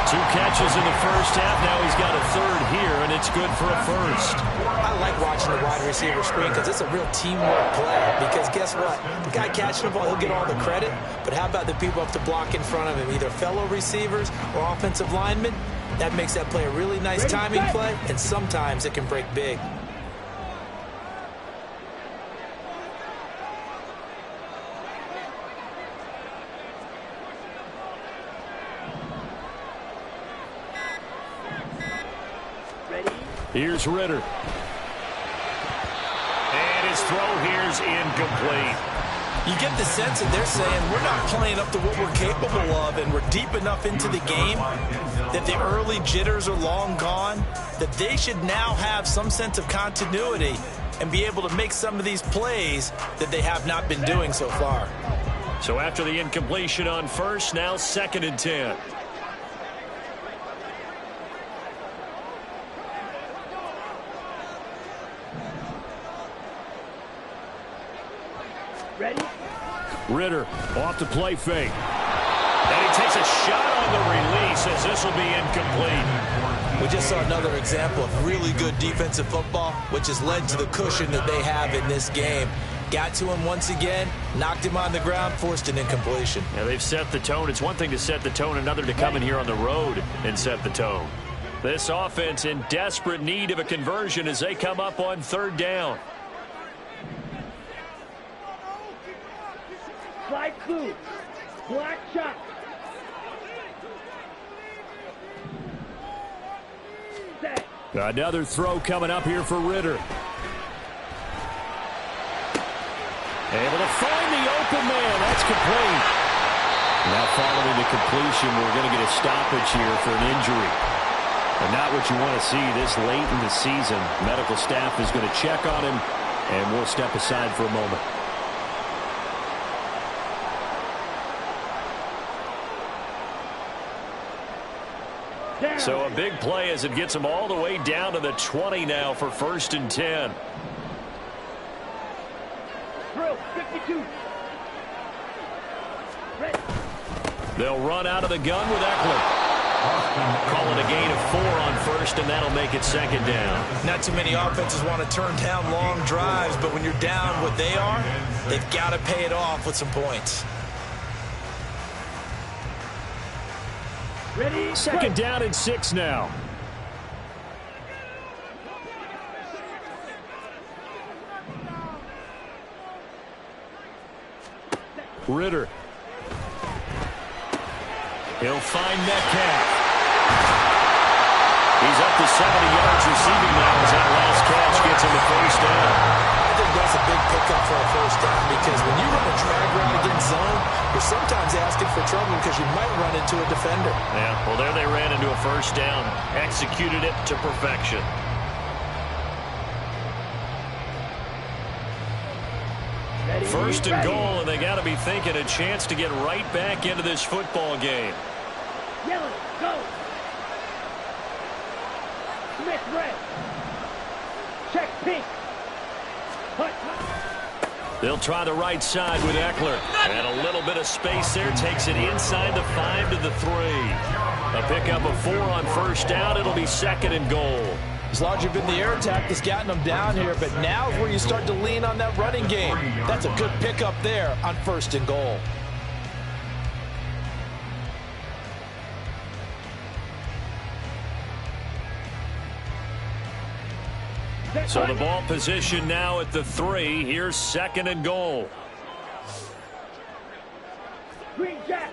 2 catches in the first half. Now he's got a 3rd here, and it's good for a 1st. I like watching the wide receiver screen because it's a real teamwork play. Because guess what? The guy catching the ball, he'll get all the credit. But how about the people up to block in front of him, either fellow receivers or offensive linemen? That makes that play a really nice timing play, and sometimes it can break big. Here's Ritter. And his throw here's incomplete. You get the sense that they're saying we're not playing up to what we're capable of, and we're deep enough into the game that the early jitters are long gone, that they should now have some sense of continuity and be able to make some of these plays that they have not been doing so far. So after the incompletion on 1st, now 2nd and 10. Ritter off the play fake. And he takes a shot on the release as this will be incomplete. We just saw another example of really good defensive football, which has led to the cushion that they have in this game. Got to him once again, knocked him on the ground, forced an incompletion. Yeah, they've set the tone. It's one thing to set the tone, another to come in here on the road and set the tone. This offense in desperate need of a conversion as they come up on 3rd down. Slide through. Black shot. Set. Another throw coming up here for Ritter. Able to find the open man. That's complete. Now following the completion, we're going to get a stoppage here for an injury. And not what you want to see this late in the season. Medical staff is going to check on him, and we'll step aside for a moment. So a big play as it gets him all the way down to the 20 now for 1st and 10. Drill 52. Ready. They'll run out of the gun with Eckler. Calling a gain of 4 on 1st, and that'll make it 2nd down. Not too many offenses want to turn down long drives, but when you're down what they are, they've got to pay it off with some points. Ready. 2nd down and 6 now. Ritter. He'll find Metcalf. He's up to 70 yards receiving now as that last catch gets him the 1st down. I think that's a big pickup for a 1st down because when you run a drag route against zone, you're sometimes asking for trouble because you might run into a defender. Yeah, well, there they ran into a 1st down. Executed it to perfection. Ready. 1st and goal, and they got to be thinking a chance to get right back into this football game. Yellow, go. Smith, red. Check, pink. Hut. They'll try the right side with Eckler. And a little bit of space there. Takes it inside the 5 to the 3. A pickup of 4 on 1st down. It'll be 2nd and goal. It's largely been the air attack that's gotten them down here, but now is where you start to lean on that running game. That's a good pickup there on 1st and goal. So the ball position now at the 3. Here's 2nd and goal. Green jack.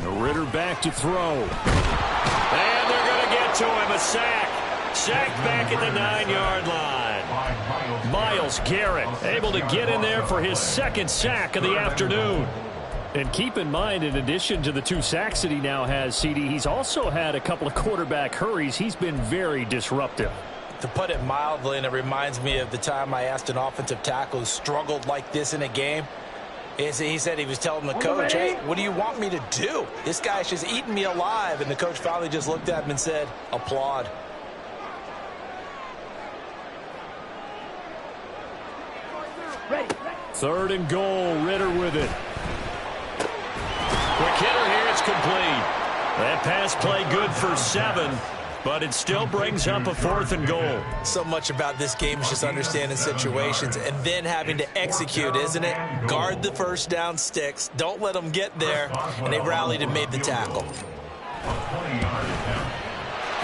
Ritter back to throw. And they're going to get to him. A sack. Sacked back at the 9-yard line. Myles Garrett able to get in there for his 2nd sack of the afternoon. And keep in mind, in addition to the 2 sacks that he now has, CD, he's also had a couple of quarterback hurries. He's been very disruptive. To put it mildly, and it reminds me of the time I asked an offensive tackle who struggled like this in a game. He said he was telling the coach, hey, what do you want me to do? This guy's just eating me alive. And the coach finally just looked at him and said, applaud. Ready. 3rd and goal. Ritter with it. Quick hitter here. It's complete. That pass play good for 7. But it still brings up a 4th and goal. So much about this game is just understanding situations and then having to execute, isn't it? Guard the 1st down sticks. Don't let them get there. And they rallied and made the tackle.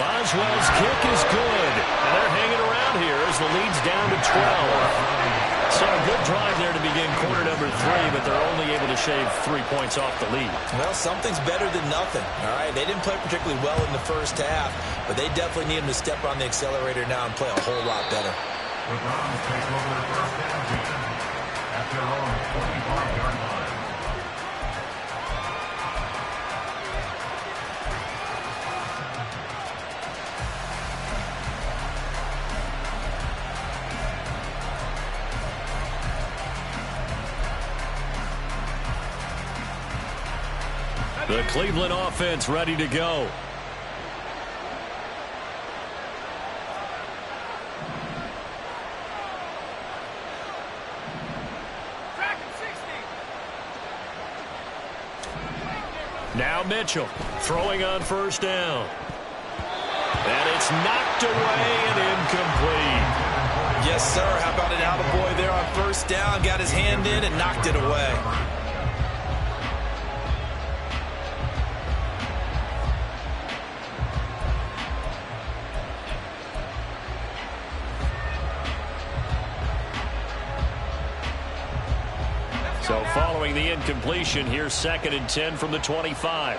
Boswell's kick is good. And they're hanging around here as the lead's down to 12. So a good drive there to begin quarter number 3, but they're only able to shave 3 points off the lead. Well, something's better than nothing, all right? They didn't play particularly well in the 1st half, but they definitely need them to step on the accelerator now and play a whole lot better. The Browns take over the 1st down at their own 25-yard line. The Cleveland offense ready to go. Now Mitchell throwing on first down. And it's knocked away and incomplete. Yes, sir. How about an attaboy there on first down? Got his hand in and knocked it away. So following the incompletion, here's 2nd and 10 from the 25.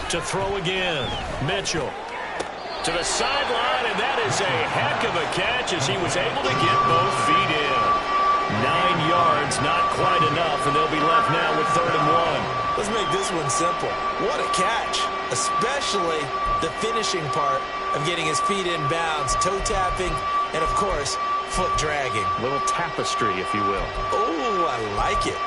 To throw again, Mitchell to the sideline, and that is a heck of a catch as he was able to get both feet in. 9 yards, not quite enough, and they'll be left now with 3rd and 1. Let's make this one simple. What a catch, especially the finishing part of getting his feet in bounds, toe tapping, and of course, foot dragging. Little tapestry, if you will. Oh, I like it.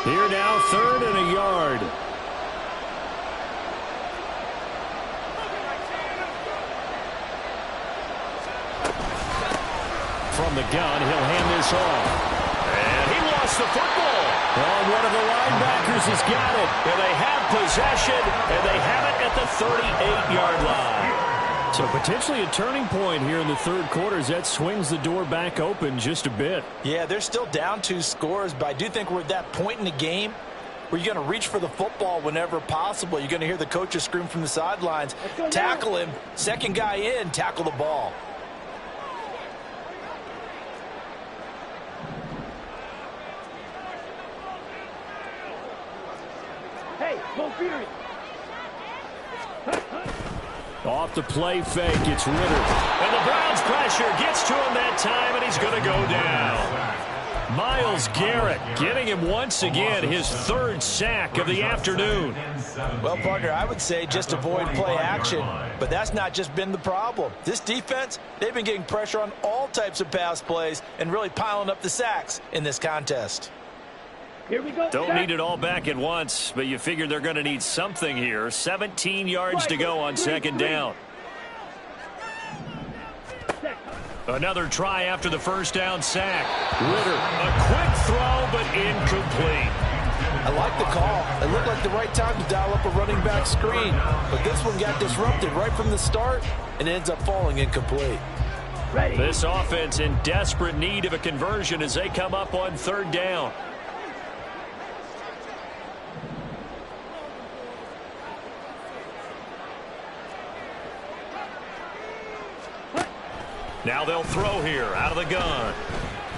Here now, 3rd and a yard. From the gun, he'll hand this off. And he lost the football. Well, one of the linebackers has got it. And they have possession, and they have it at the 38-yard line. So potentially a turning point here in the 3rd quarter as that swings the door back open just a bit. Yeah, they're still down 2 scores, but I do think we're at that point in the game where you're going to reach for the football whenever possible. You're going to hear the coaches scream from the sidelines. Tackle him. 2nd guy in, tackle the ball. Hey, go Fury. Off the play fake, it's Ritter. And the Browns pressure gets to him that time, and he's going to go down. Myles Garrett getting him once again, his 3rd sack of the afternoon. Well, partner, I would say just avoid play action, but that's not just been the problem. This defense, they've been getting pressure on all types of pass plays and really piling up the sacks in this contest. Here we go. Don't need it all back at once, but you figure they're going to need something here. 17 yards to go on 2nd down. Another try after the first down sack. Ritter, a quick throw, but incomplete. I like the call. It looked like the right time to dial up a running back screen, but this one got disrupted right from the start and ends up falling incomplete. Ready. This offense in desperate need of a conversion as they come up on 3rd down. Now they'll throw here out of the gun.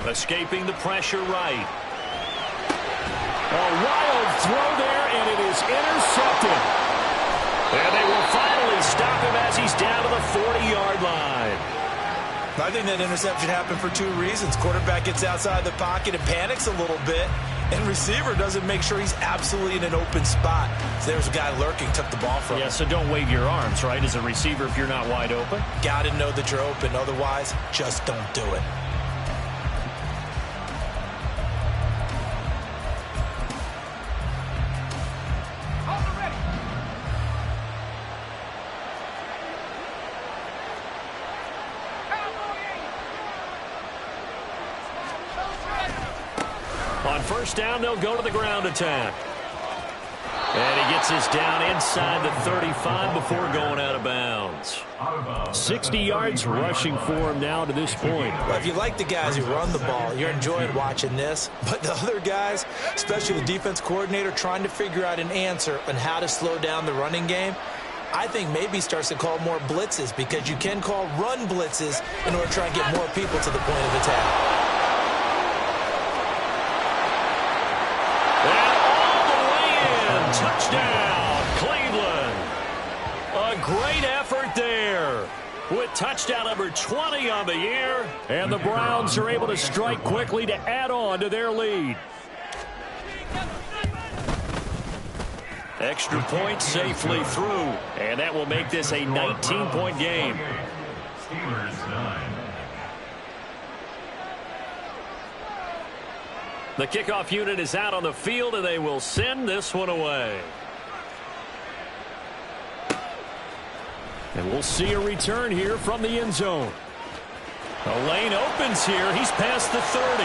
Escaping the pressure right. A wild throw there, and it is intercepted. And they will finally stop him as he's down to the 40-yard line. I think that interception happened for 2 reasons. Quarterback gets outside the pocket and panics a little bit, and receiver doesn't make sure he's absolutely in an open spot. So there's a guy lurking, took the ball from him. Yeah, so don't wave your arms, right, as a receiver if you're not wide open. Got to know that you're open. Otherwise, just don't do it. On first down, they'll go to the ground attack. And he gets this down inside the 35 before going out of bounds. 60 yards rushing for him now to this point. Well, if you like the guys who run the ball, you're enjoying watching this. But the other guys, especially the defense coordinator, trying to figure out an answer on how to slow down the running game, I think maybe starts to call more blitzes, because you can call run blitzes in order to try and get more people to the point of attack. Touchdown, Cleveland. A great effort there with touchdown number 20 on the year. And the Browns are able to strike quickly to add on to their lead. Extra point safely through. And that will make this a 19-point game. Steelers 9. The kickoff unit is out on the field, and they will send this one away. And we'll see a return here from the end zone. The lane opens here. He's past the 30.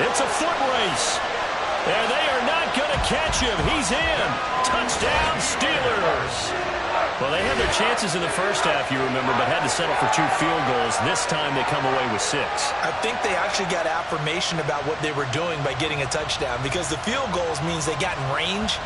It's a foot race. And they are not going to catch him. He's in. Touchdown, Steelers. Well, they had their chances in the first half, you remember, but had to settle for 2 field goals. This time they come away with 6. I think they actually got affirmation about what they were doing by getting a touchdown, because the field goals means they got in range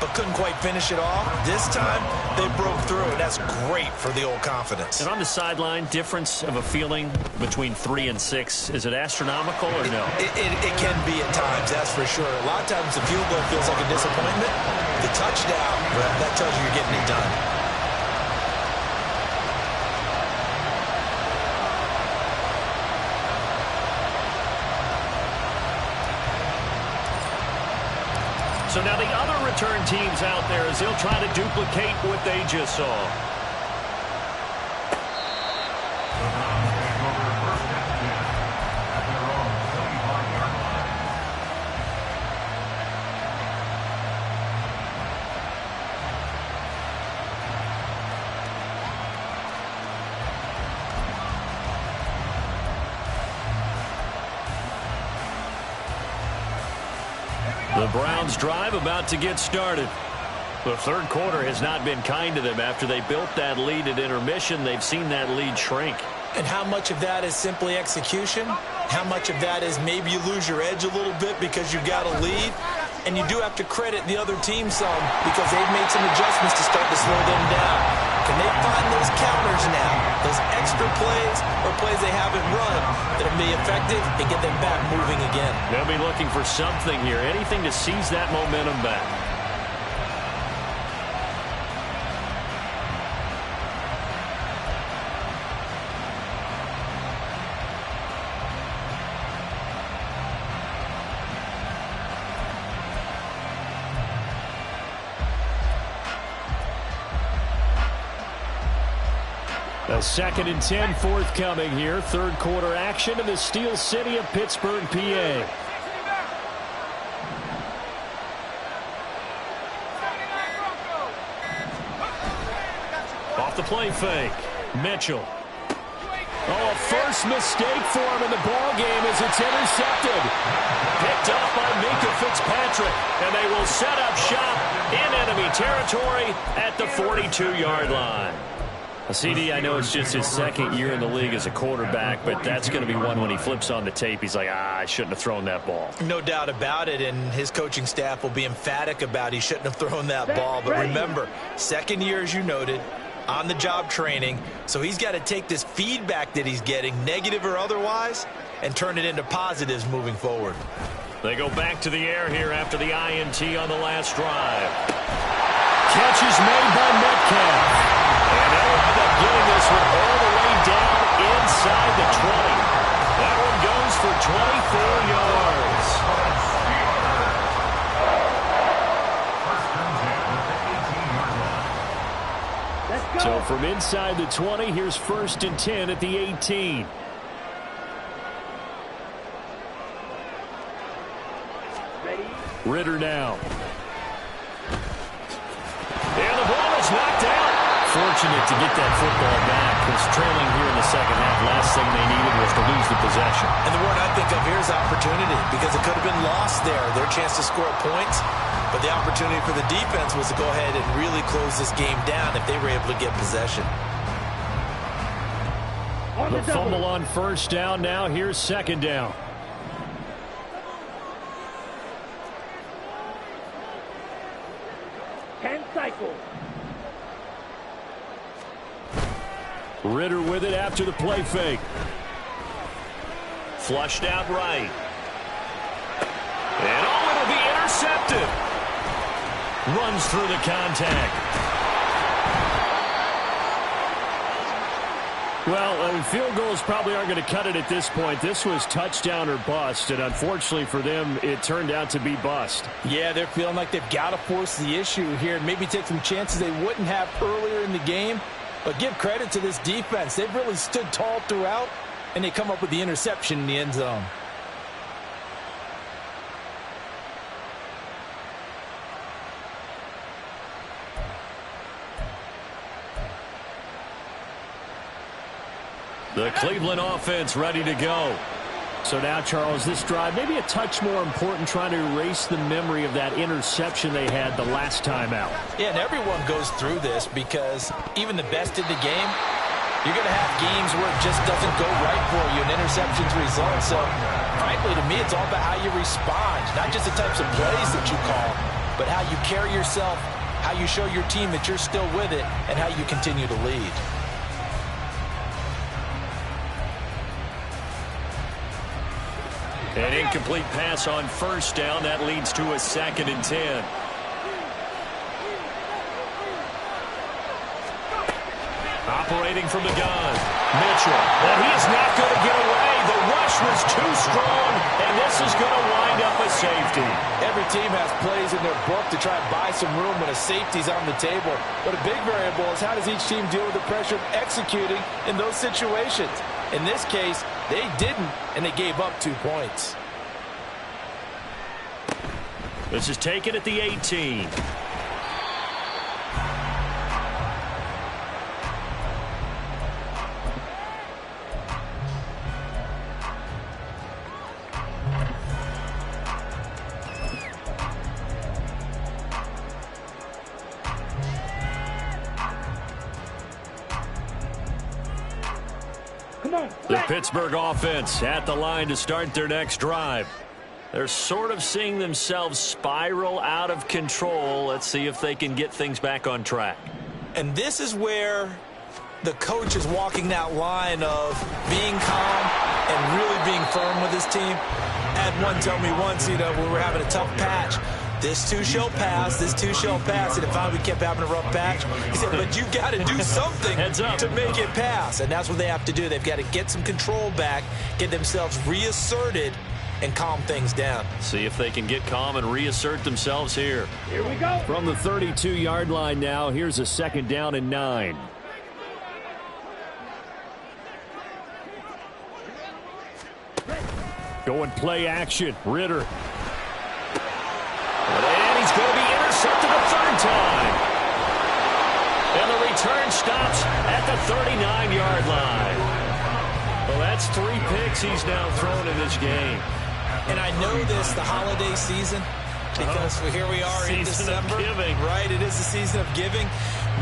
but couldn't quite finish it off. This time, they broke through, and that's great for the old confidence. And on the sideline, difference of a feeling between 3 and 6, is it astronomical or no? It can be at times, that's for sure. A lot of times the field goal feels like a disappointment. The touchdown, well, that tells you you're getting it done. So now the other return teams out there as they'll try to duplicate what they just saw. The Browns' drive about to get started. The third quarter has not been kind to them. After they built that lead at intermission, they've seen that lead shrink. And how much of that is simply execution? How much of that is maybe you lose your edge a little bit because you got a lead? And you do have to credit the other team some because they've made some adjustments to start to slow them down. Can they find those counters now, those extra plays or plays they haven't run that will be effective and get them back moving again? They'll be looking for something here, anything to seize that momentum back. A 2nd and 10 forthcoming here. Third quarter action in the Steel City of Pittsburgh, PA. Off the play fake. Mitchell. Oh, a first mistake for him in the ball game as it's intercepted. Picked up by Minka Fitzpatrick, and they will set up shop in enemy territory at the 42-yard line. CD, I know it's just his 2nd year in the league as a quarterback, but that's going to be one when he flips on the tape. He's like, I shouldn't have thrown that ball. No doubt about it, and his coaching staff will be emphatic about he shouldn't have thrown that ball. But remember, 2nd year, as you noted, on-the-job training, so he's got to take this feedback that he's getting, negative or otherwise, and turn it into positives moving forward. They go back to the air here after the INT on the last drive. Catch is made by Metcalf. And they'll end up getting this one all the way down inside the 20. That one goes for 24 yards. So from inside the 20, here's 1st and 10 at the 18. Ritter now. And the ball is knocked out. Fortunate to get that football back. Was trailing here in the second half. Last thing they needed was to lose the possession. And the word I think of here is opportunity, because it could have been lost there. Their chance to score points, but the opportunity for the defense was to go ahead and really close this game down if they were able to get possession. The fumble on 1st down. Now here's 2nd down. Ritter with it after the play fake. Flushed out right. And oh, it'll be intercepted. Runs through the contact. Well, field goals probably aren't going to cut it at this point. This was touchdown or bust, and unfortunately for them, it turned out to be bust. Yeah, they're feeling like they've got to force the issue here and maybe take some chances they wouldn't have earlier in the game. But give credit to this defense. They've really stood tall throughout and they come up with the interception in the end zone. The Cleveland offense ready to go. So now, Charles, this drive maybe a touch more important, trying to erase the memory of that interception they had the last time out. Yeah, and everyone goes through this because even the best in the game, you're going to have games where it just doesn't go right for you, and interceptions result. So, frankly, to me, it's all about how you respond, not just the types of plays that you call, but how you carry yourself, how you show your team that you're still with it, and how you continue to lead. An incomplete pass on first down. That leads to a 2nd and 10. Operating from the gun, Mitchell. Well, he is not going to get away. The rush was too strong, and this is going to wind up a safety. Every team has plays in their book to try and buy some room when a safety's on the table. But a big variable is how does each team deal with the pressure of executing in those situations. In this case, they didn't, and they gave up 2 points. This is taken at the 18. The Pittsburgh offense at the line to start their next drive. They're sort of seeing themselves spiral out of control. Let's see if they can get things back on track. And this is where the coach is walking that line of being calm and really being firm with his team. I had one tell me once, when we were having a tough patch, this too shall pass, this too shall pass. And if we kept having a rough patch, he said, but you got to do something to make it pass. And that's what they have to do. They've got to get some control back, get themselves reasserted, and calm things down. See if they can get calm and reassert themselves here. Here we go. From the 32-yard line now, here's a 2nd down and 9. Going play action. Ritter. And he's going to be intercepted a 3rd time. And the return stops at the 39-yard line. Well, that's 3 picks he's now thrown in this game. And I know this, the holiday season, because here we are in December. Right, it is the season of giving.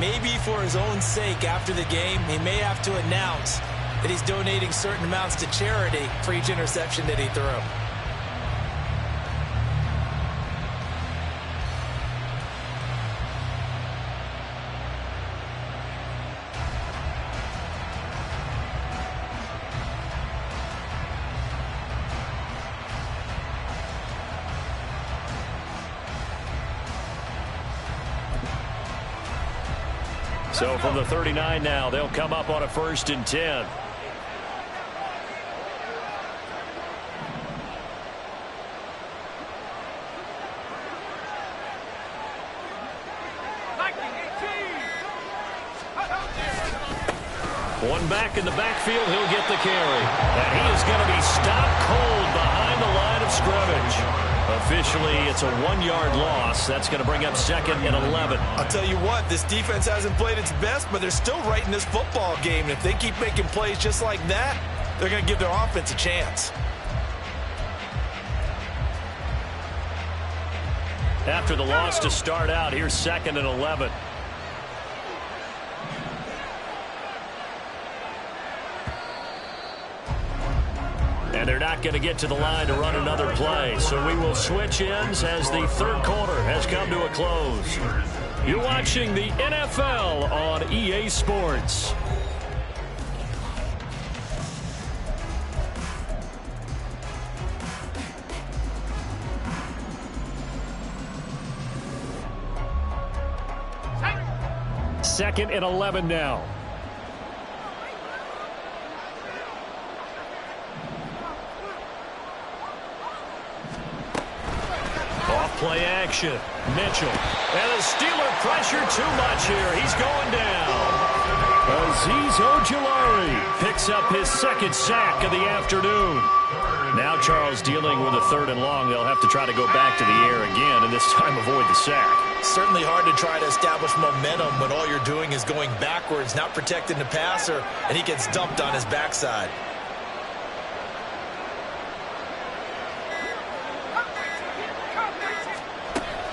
Maybe for his own sake after the game, he may have to announce that he's donating certain amounts to charity for each interception that he threw. So from the 39 now, they'll come up on a 1st and 10. One back in the backfield, he'll get the carry. And he is going to be stopped cold behind the line of scrimmage. Officially, it's a 1-yard loss. That's going to bring up 2nd and 11. I'll tell you what, this defense hasn't played its best, but they're still right in this football game. And if they keep making plays just like that, they're going to give their offense a chance. After the loss to start out, here's 2nd and 11. And they're not going to get to the line to run another play. So we will switch ends as the 3rd quarter has come to a close. You're watching the NFL on EA Sports. Second and 11 now. Play action. Mitchell. And the Steeler pressure too much here. He's going down. Azeez Ojulari picks up his second sack of the afternoon. Now Charles dealing with a 3rd and long. They'll have to try to go back to the air again, and this time avoid the sack. Certainly hard to try to establish momentum when all you're doing is going backwards, not protecting the passer, and he gets dumped on his backside.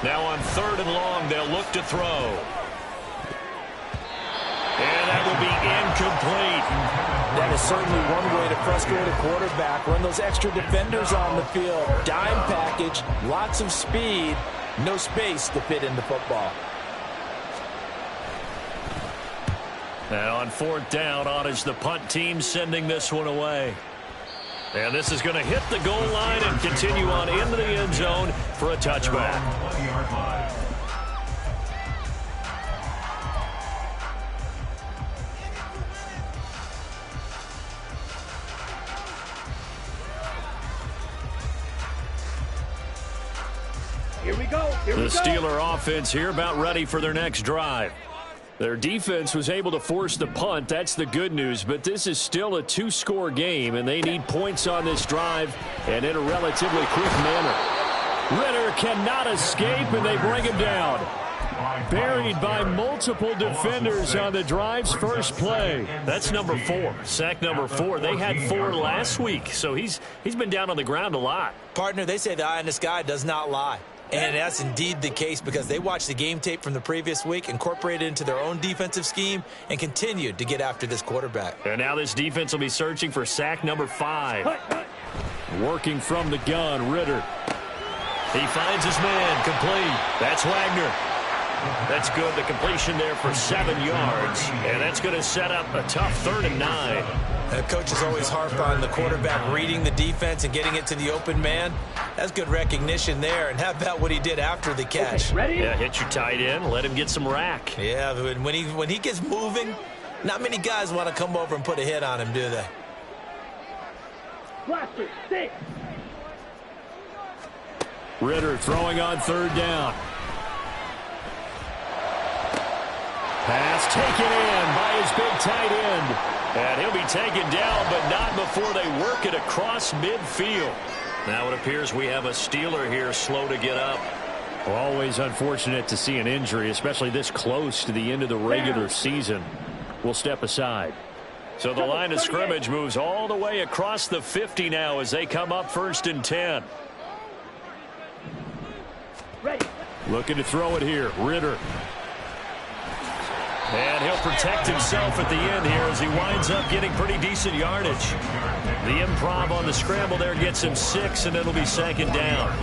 Now on 3rd and long, they'll look to throw. And that will be incomplete. That is certainly one way to frustrate a quarterback. Run those extra defenders on the field. Dime package, lots of speed, no space to fit in the football. Now on 4th down, on is the punt team sending this one away. And this is going to hit the goal line and continue on into the end zone for a touchback. Here we go. The Steeler offense here about ready for their next drive. Their defense was able to force the punt. That's the good news. But this is still a 2-score game, and they need points on this drive and in a relatively quick manner. Ritter cannot escape, and they bring him down. Buried by multiple defenders on the drive's first play. That's number 4. Sack number 4. They had 4 last week, so he's been down on the ground a lot. Partner, they say the eye in the sky does not lie. And that's indeed the case because they watched the game tape from the previous week, incorporated it into their own defensive scheme, and continued to get after this quarterback. And now this defense will be searching for sack number 5. Working from the gun, Ritter. He finds his man, complete. That's Wagner. That's good. The completion there for 7 yards. And that's going to set up a tough 3rd and 9. Coaches always harp on the quarterback reading the defense and getting it to the open man. That's good recognition there. And how about what he did after the catch? Okay, ready? Yeah, hit your tight end. Let him get some rack. Yeah, when he gets moving, not many guys want to come over and put a hit on him, do they? Blaster, 6. Ritter throwing on 3rd down. Pass taken in by his big tight end. And he'll be taken down, but not before they work it across midfield. Now it appears we have a Steeler here slow to get up. Well, always unfortunate to see an injury, especially this close to the end of the regular season. We'll step aside. So the line of scrimmage moves all the way across the 50 now as they come up 1st and 10. Ready. Looking to throw it here. Ritter. And he'll protect himself at the end here as he winds up getting pretty decent yardage. The improv on the scramble there gets him 6, and it'll be 2nd down.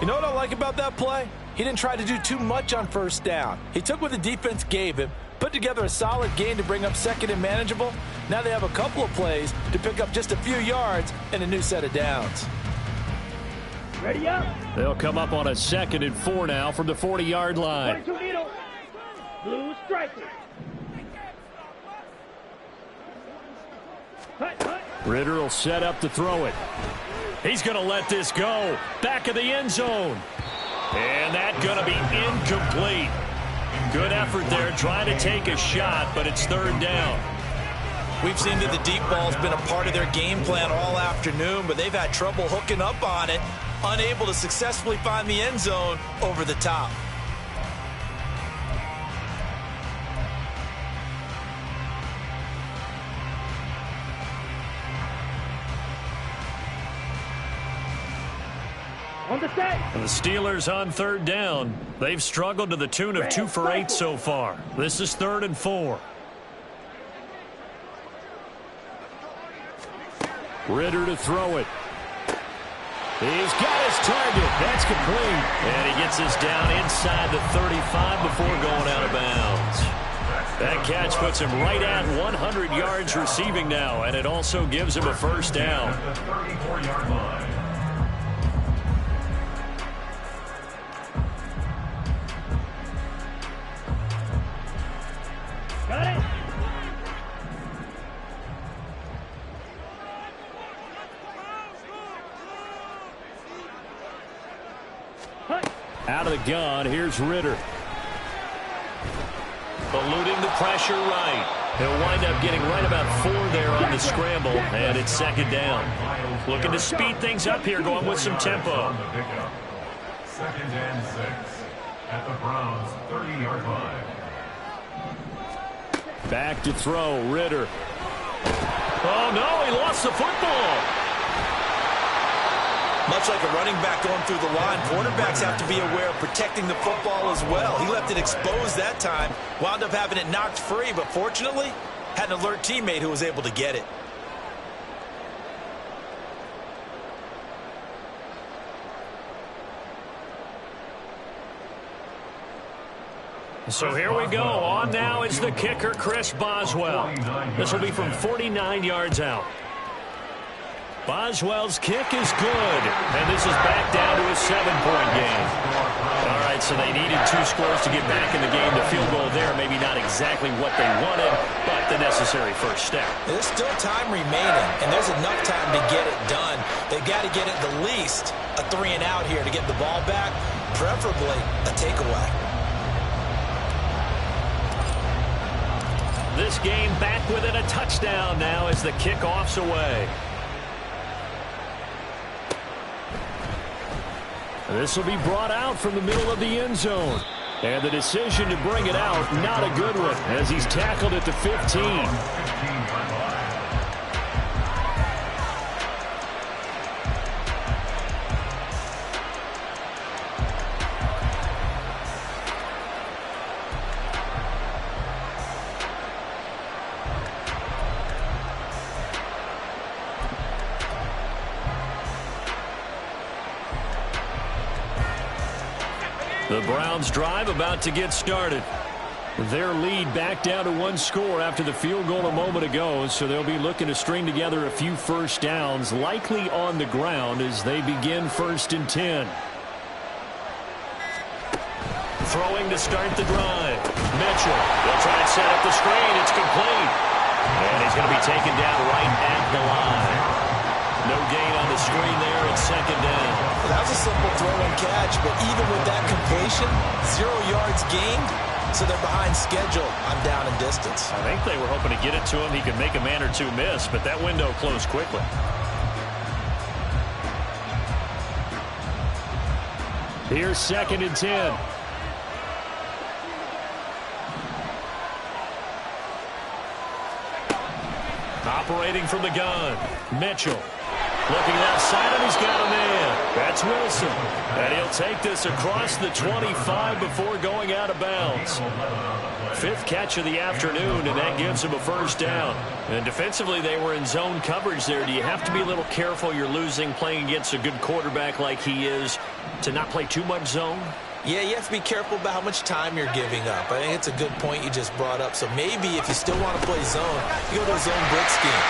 You know what I like about that play? He didn't try to do too much on 1st down. He took what the defense gave him, put together a solid gain to bring up 2nd and manageable. Now they have a couple of plays to pick up just a few yards and a new set of downs. Ready up. They'll come up on a 2nd and 4 now from the 40-yard line. 22 needle. Blue striker. Ritter will set up to throw it. He's going to let this go. Back of the end zone. And that's going to be incomplete. Good effort there, trying to take a shot, but it's 3rd down. We've seen that the deep ball's been a part of their game plan all afternoon, but they've had trouble hooking up on it, unable to successfully find the end zone over the top. On the set. And the Steelers on 3rd down. They've struggled to the tune of 2 for 8 so far. This is 3rd and 4. Ritter to throw it. He's got his target. That's complete. And he gets this down inside the 35 before going out of bounds. That catch puts him right at 100 yards receiving now, and it also gives him a 1st down. The 34-yard line. Got it. Out of the gun, here's Ritter. Eluding the pressure right. He'll wind up getting right about 4 there on the scramble, and it's second down. Looking to speed things up here, going with some tempo. Second and 6 at the Browns' 30-yard line. Back to throw, Ritter. Oh, no, he lost the football. Much like a running back going through the line, quarterbacks have to be aware of protecting the football as well. He left it exposed that time, wound up having it knocked free, but fortunately, had an alert teammate who was able to get it. So here we go. On now is the kicker, Chris Boswell. This will be from 49 yards out. Boswell's kick is good, and this is back down to a 7-point game. All right, so they needed 2 scores to get back in the game. The field goal there, maybe not exactly what they wanted, but the necessary first step. There's still time remaining, and there's enough time to get it done. They've got to get at the least a 3-and-out here to get the ball back, preferably a takeaway. This game back within a touchdown now as the kickoff's away. This will be brought out from the middle of the end zone. And the decision to bring it out, not a good one, as he's tackled at the 15. The Browns drive about to get started. Their lead back down to 1 score after the field goal a moment ago, so they'll be looking to string together a few first downs, likely on the ground as they begin 1st and 10. Throwing to start the drive. Mitchell will try and set up the screen. It's complete. And he's going to be taken down right at the line. No gain on the screen there. It's 2nd down. That was a simple throw and catch, but even with that completion, 0 yards gained, so they're behind schedule on down and distance. I think they were hoping to get it to him. He could make a man or 2 miss, but that window closed quickly. Here's 2nd and 10. Operating from the gun, Mitchell. Looking outside him, he's got a man. That's Wilson. And he'll take this across the 25 before going out of bounds. 5th catch of the afternoon, and that gives him a first down. And defensively, they were in zone coverage there. Do you have to be a little careful? You're losing, playing against a good quarterback like he is, to not play too much zone? Yeah, you have to be careful about how much time you're giving up. I think it's a good point you just brought up. So maybe if you still want to play zone, you go to a zone blitz scheme.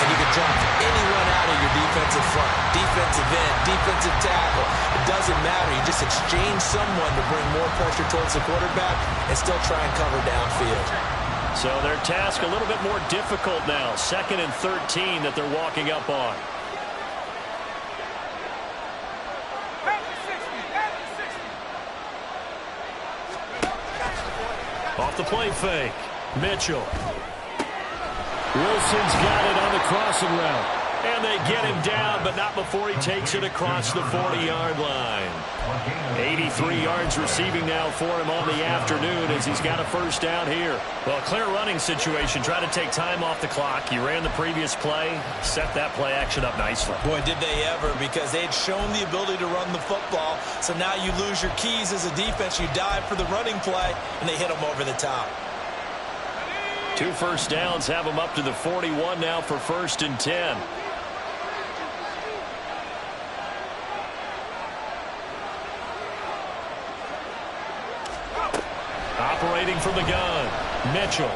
And you can drop anyone out of your defensive front, defensive end, defensive tackle. It doesn't matter. You just exchange someone to bring more pressure towards the quarterback and still try and cover downfield. So their task a little bit more difficult now. 2nd and 13 that they're walking up on. Off the play fake. Mitchell. Wilson's got it on the crossing route. And they get him down, but not before he takes it across the 40-yard line. 83 yards receiving now for him on the afternoon as he's got a first down here. Well, clear running situation. Try to take time off the clock. You ran the previous play, set that play action up nicely. Boy, did they ever, because they had shown the ability to run the football. So now you lose your keys as a defense. You dive for the running play, and they hit them over the top. 2 first downs have them up to the 41 now for 1st and 10. Operating from the gun, Mitchell.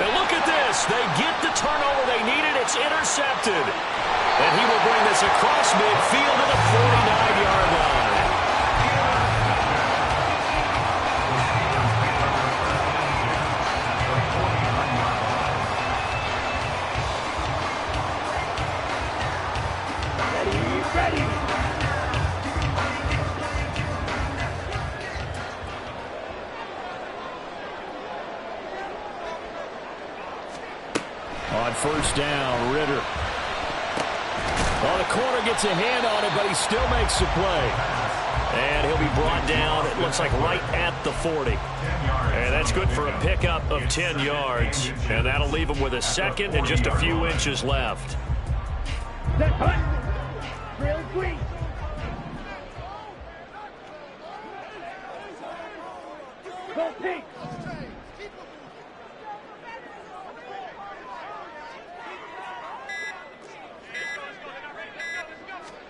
And look at this. They get the turnover they needed. It's intercepted. And he will bring this across midfield to the 49-yard line. On first down, Ritter. Well, the corner gets a hand on it, but he still makes the play. And he'll be brought down, it looks like right at the 40. And that's good for a pickup of 10 yards. And that'll leave him with a second and just a few inches left. Real green. Go pink.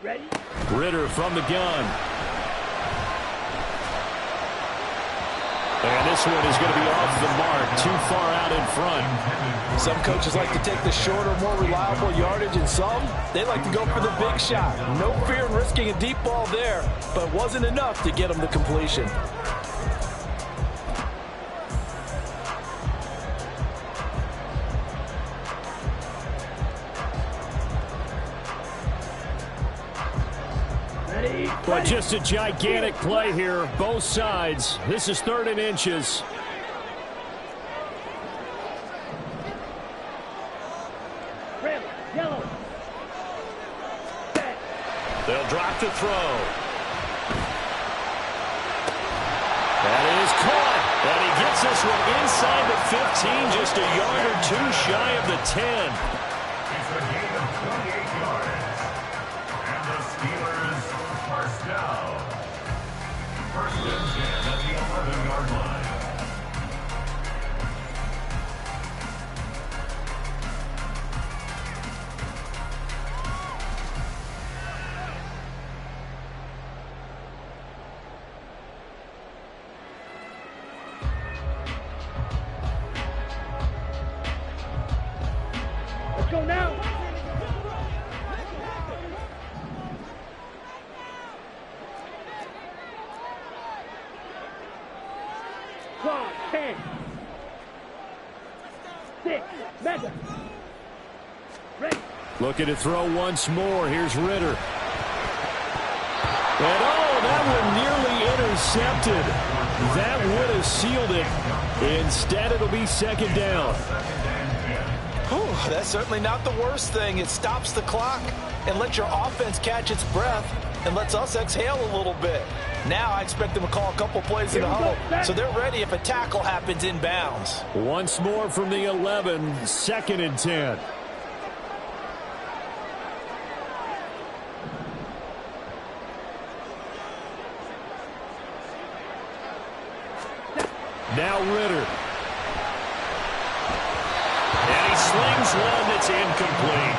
Ready? Ritter from the gun. And this one is going to be off the mark, too far out in front. Some coaches like to take the shorter, more reliable yardage, and some, they like to go for the big shot. No fear in risking a deep ball there, but wasn't enough to get them the completion. But just a gigantic play here, both sides. This is 3rd and inches. Red, yellow. They'll drop to throw. That is caught. And he gets this one inside the 15, just a yard or two shy of the 10. It's a gain of 28 yards. And the Steelers first down. First and 10 at the 11-yard line. Let's go now. Clock, 10. 6. Mega. Ready. Looking to throw once more. Here's Ritter. And oh, that one nearly intercepted. That would have sealed it. Instead, it'll be 2nd down. Whew, that's certainly not the worst thing. It stops the clock and lets your offense catch its breath and lets us exhale a little bit. Now I expect them to call a couple plays in the huddle, so they're ready if a tackle happens in bounds. Once more from the 11, 2nd and 10. Now Ritter. And he slings one that's incomplete.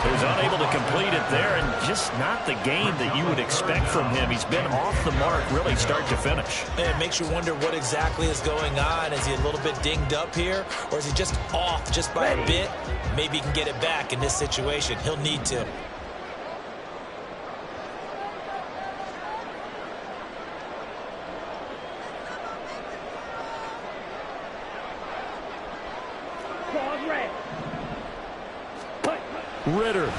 He was unable to complete it there, and just not the game that you would expect from him. He's been off the mark really start to finish. It makes you wonder what exactly is going on. Is he a little bit dinged up here, or is he just off just by a bit? Maybe he can get it back in this situation. He'll need to. Ritter.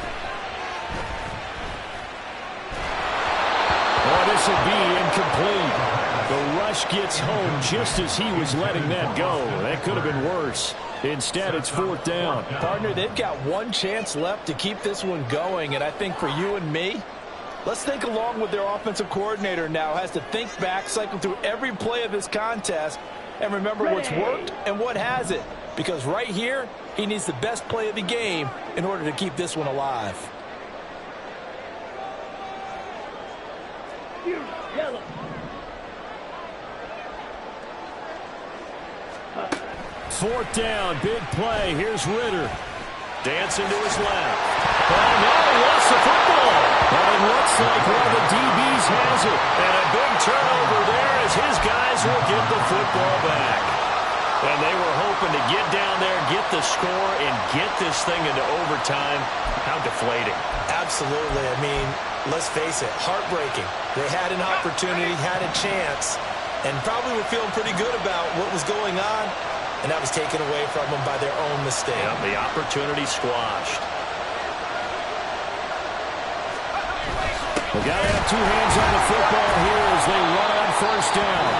Oh, this will be incomplete. The rush gets home just as he was letting that go. That could have been worse. Instead, it's 4th down. Partner, they've got one chance left to keep this one going, and I think for you and me, let's think along with their offensive coordinator now. Has to think back, cycle through every play of this contest, and remember what's worked and what hasn't. Because right here, he needs the best play of the game in order to keep this one alive. Yellow. 4th down, big play. Here's Ritter. Dancing to his left. Oh, no, he lost the football. And it looks like one of the DBs has it. And a big turnover there as his guys will get the football back. And they were hoping to get down there, get the score, and get this thing into overtime. How deflating. Absolutely. I mean, let's face it, heartbreaking. They had an opportunity, had a chance, and probably were feeling pretty good about what was going on, and that was taken away from them by their own mistake. Yeah, the opportunity squashed. We've got to have two hands on the football here as they run on first down.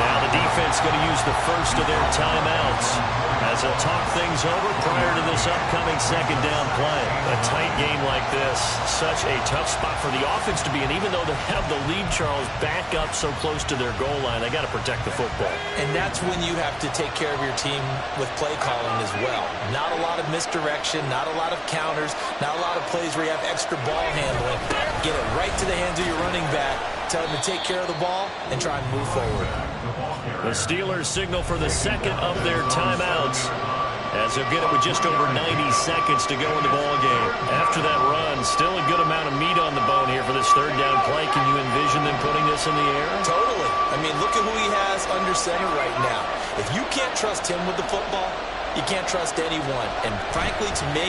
Now the defense defense going to use the first of their timeouts as they'll talk things over prior to this upcoming second down play. A tight game like this, such a tough spot for the offense to be in. Even though they have the lead, Charles, back up so close to their goal line, they got to protect the football. And that's when you have to take care of your team with play calling as well. Not a lot of misdirection, not a lot of counters, not a lot of plays where you have extra ball handling. Get it right to the hands of your running back, tell him to take care of the ball, and try and move forward. The Steelers signal for the second of their timeouts as they'll get it with just over 90 seconds to go in the ball game. After that run, still a good amount of meat on the bone here for this third down play. Can you envision them putting this in the air? Totally. I mean, look at who he has under center right now. If you can't trust him with the football, you can't trust anyone. And frankly, to me,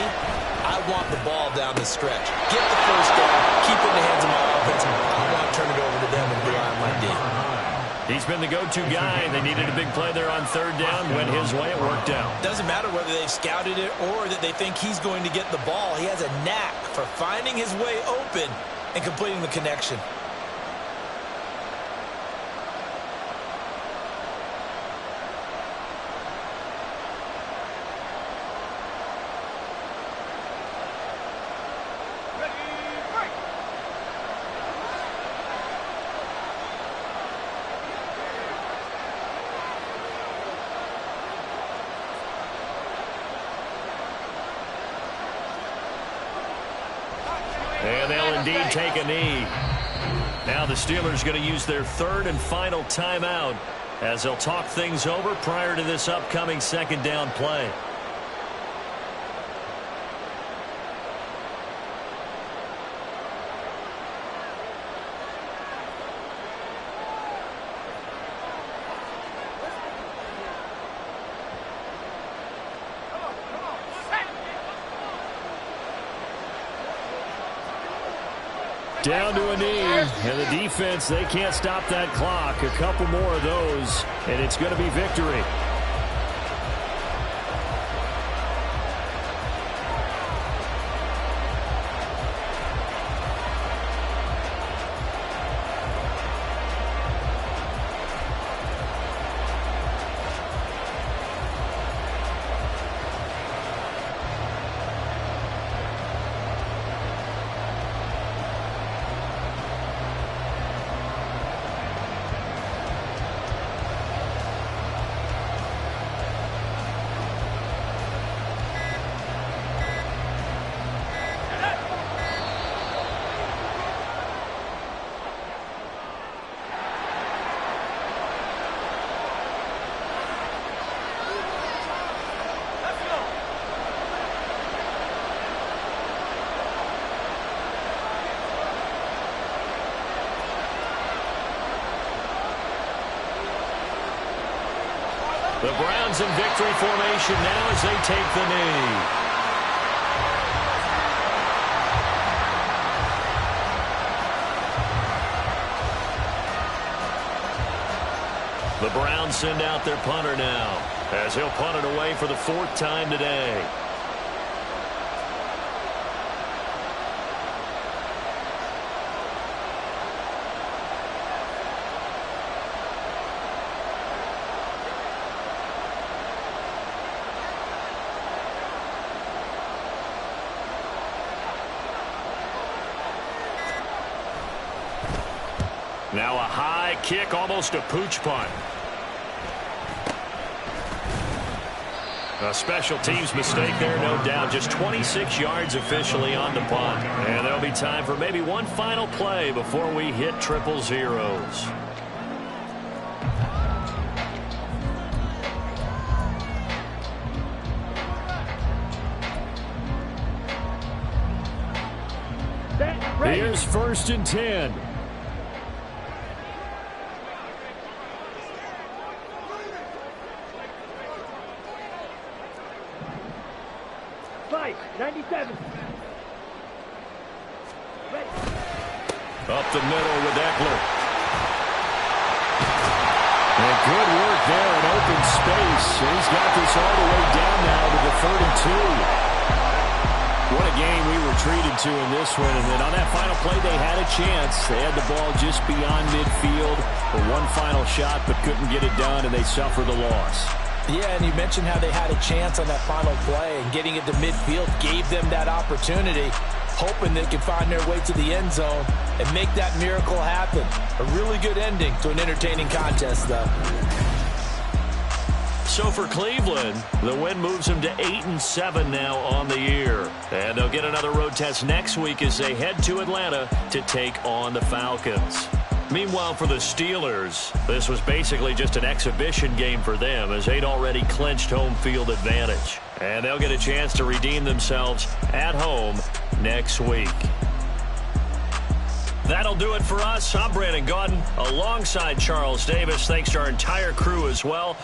I want the ball down the stretch. Get the first down, keep it in the hands of my offense. I want to turn it over to them and rely on my D. He's been the go-to guy. They needed a big play there on third down. Went his way. It worked out. Doesn't matter whether they've scouted it or that they think he's going to get the ball. He has a knack for finding his way open and completing the connection. And they'll indeed take a knee. Now the Steelers going to use their third and final timeout as they'll talk things over prior to this upcoming second down play. Down to a knee, and the defense, they can't stop that clock. A couple more of those, and it's going to be victory. The Browns in victory formation now as they take the knee. The Browns send out their punter now as he'll punt it away for the fourth time today. Now a high kick, almost a pooch punt. A special teams mistake there, no doubt. Just 26 yards officially on the punt. And there'll be time for maybe one final play before we hit triple zeros. Here's 1st and 10. Fight, 97. Ready. Up the middle with Eckler. And good work there in open space. He's got this all the way down now to the 32. What a game we were treated to in this one. And then on that final play, they had a chance. They had the ball just beyond midfield for one final shot, but couldn't get it done, and they suffered the loss. Yeah, and you mentioned how they had a chance on that final play, and getting it to midfield gave them that opportunity, hoping they could find their way to the end zone and make that miracle happen. A really good ending to an entertaining contest, though. So for Cleveland, the win moves them to 8-7 now on the year. And they'll get another road test next week as they head to Atlanta to take on the Falcons. Meanwhile, for the Steelers, this was basically just an exhibition game for them as they'd already clinched home field advantage. And they'll get a chance to redeem themselves at home next week. That'll do it for us. I'm Brandon Gaudin alongside Charles Davis. Thanks to our entire crew as well.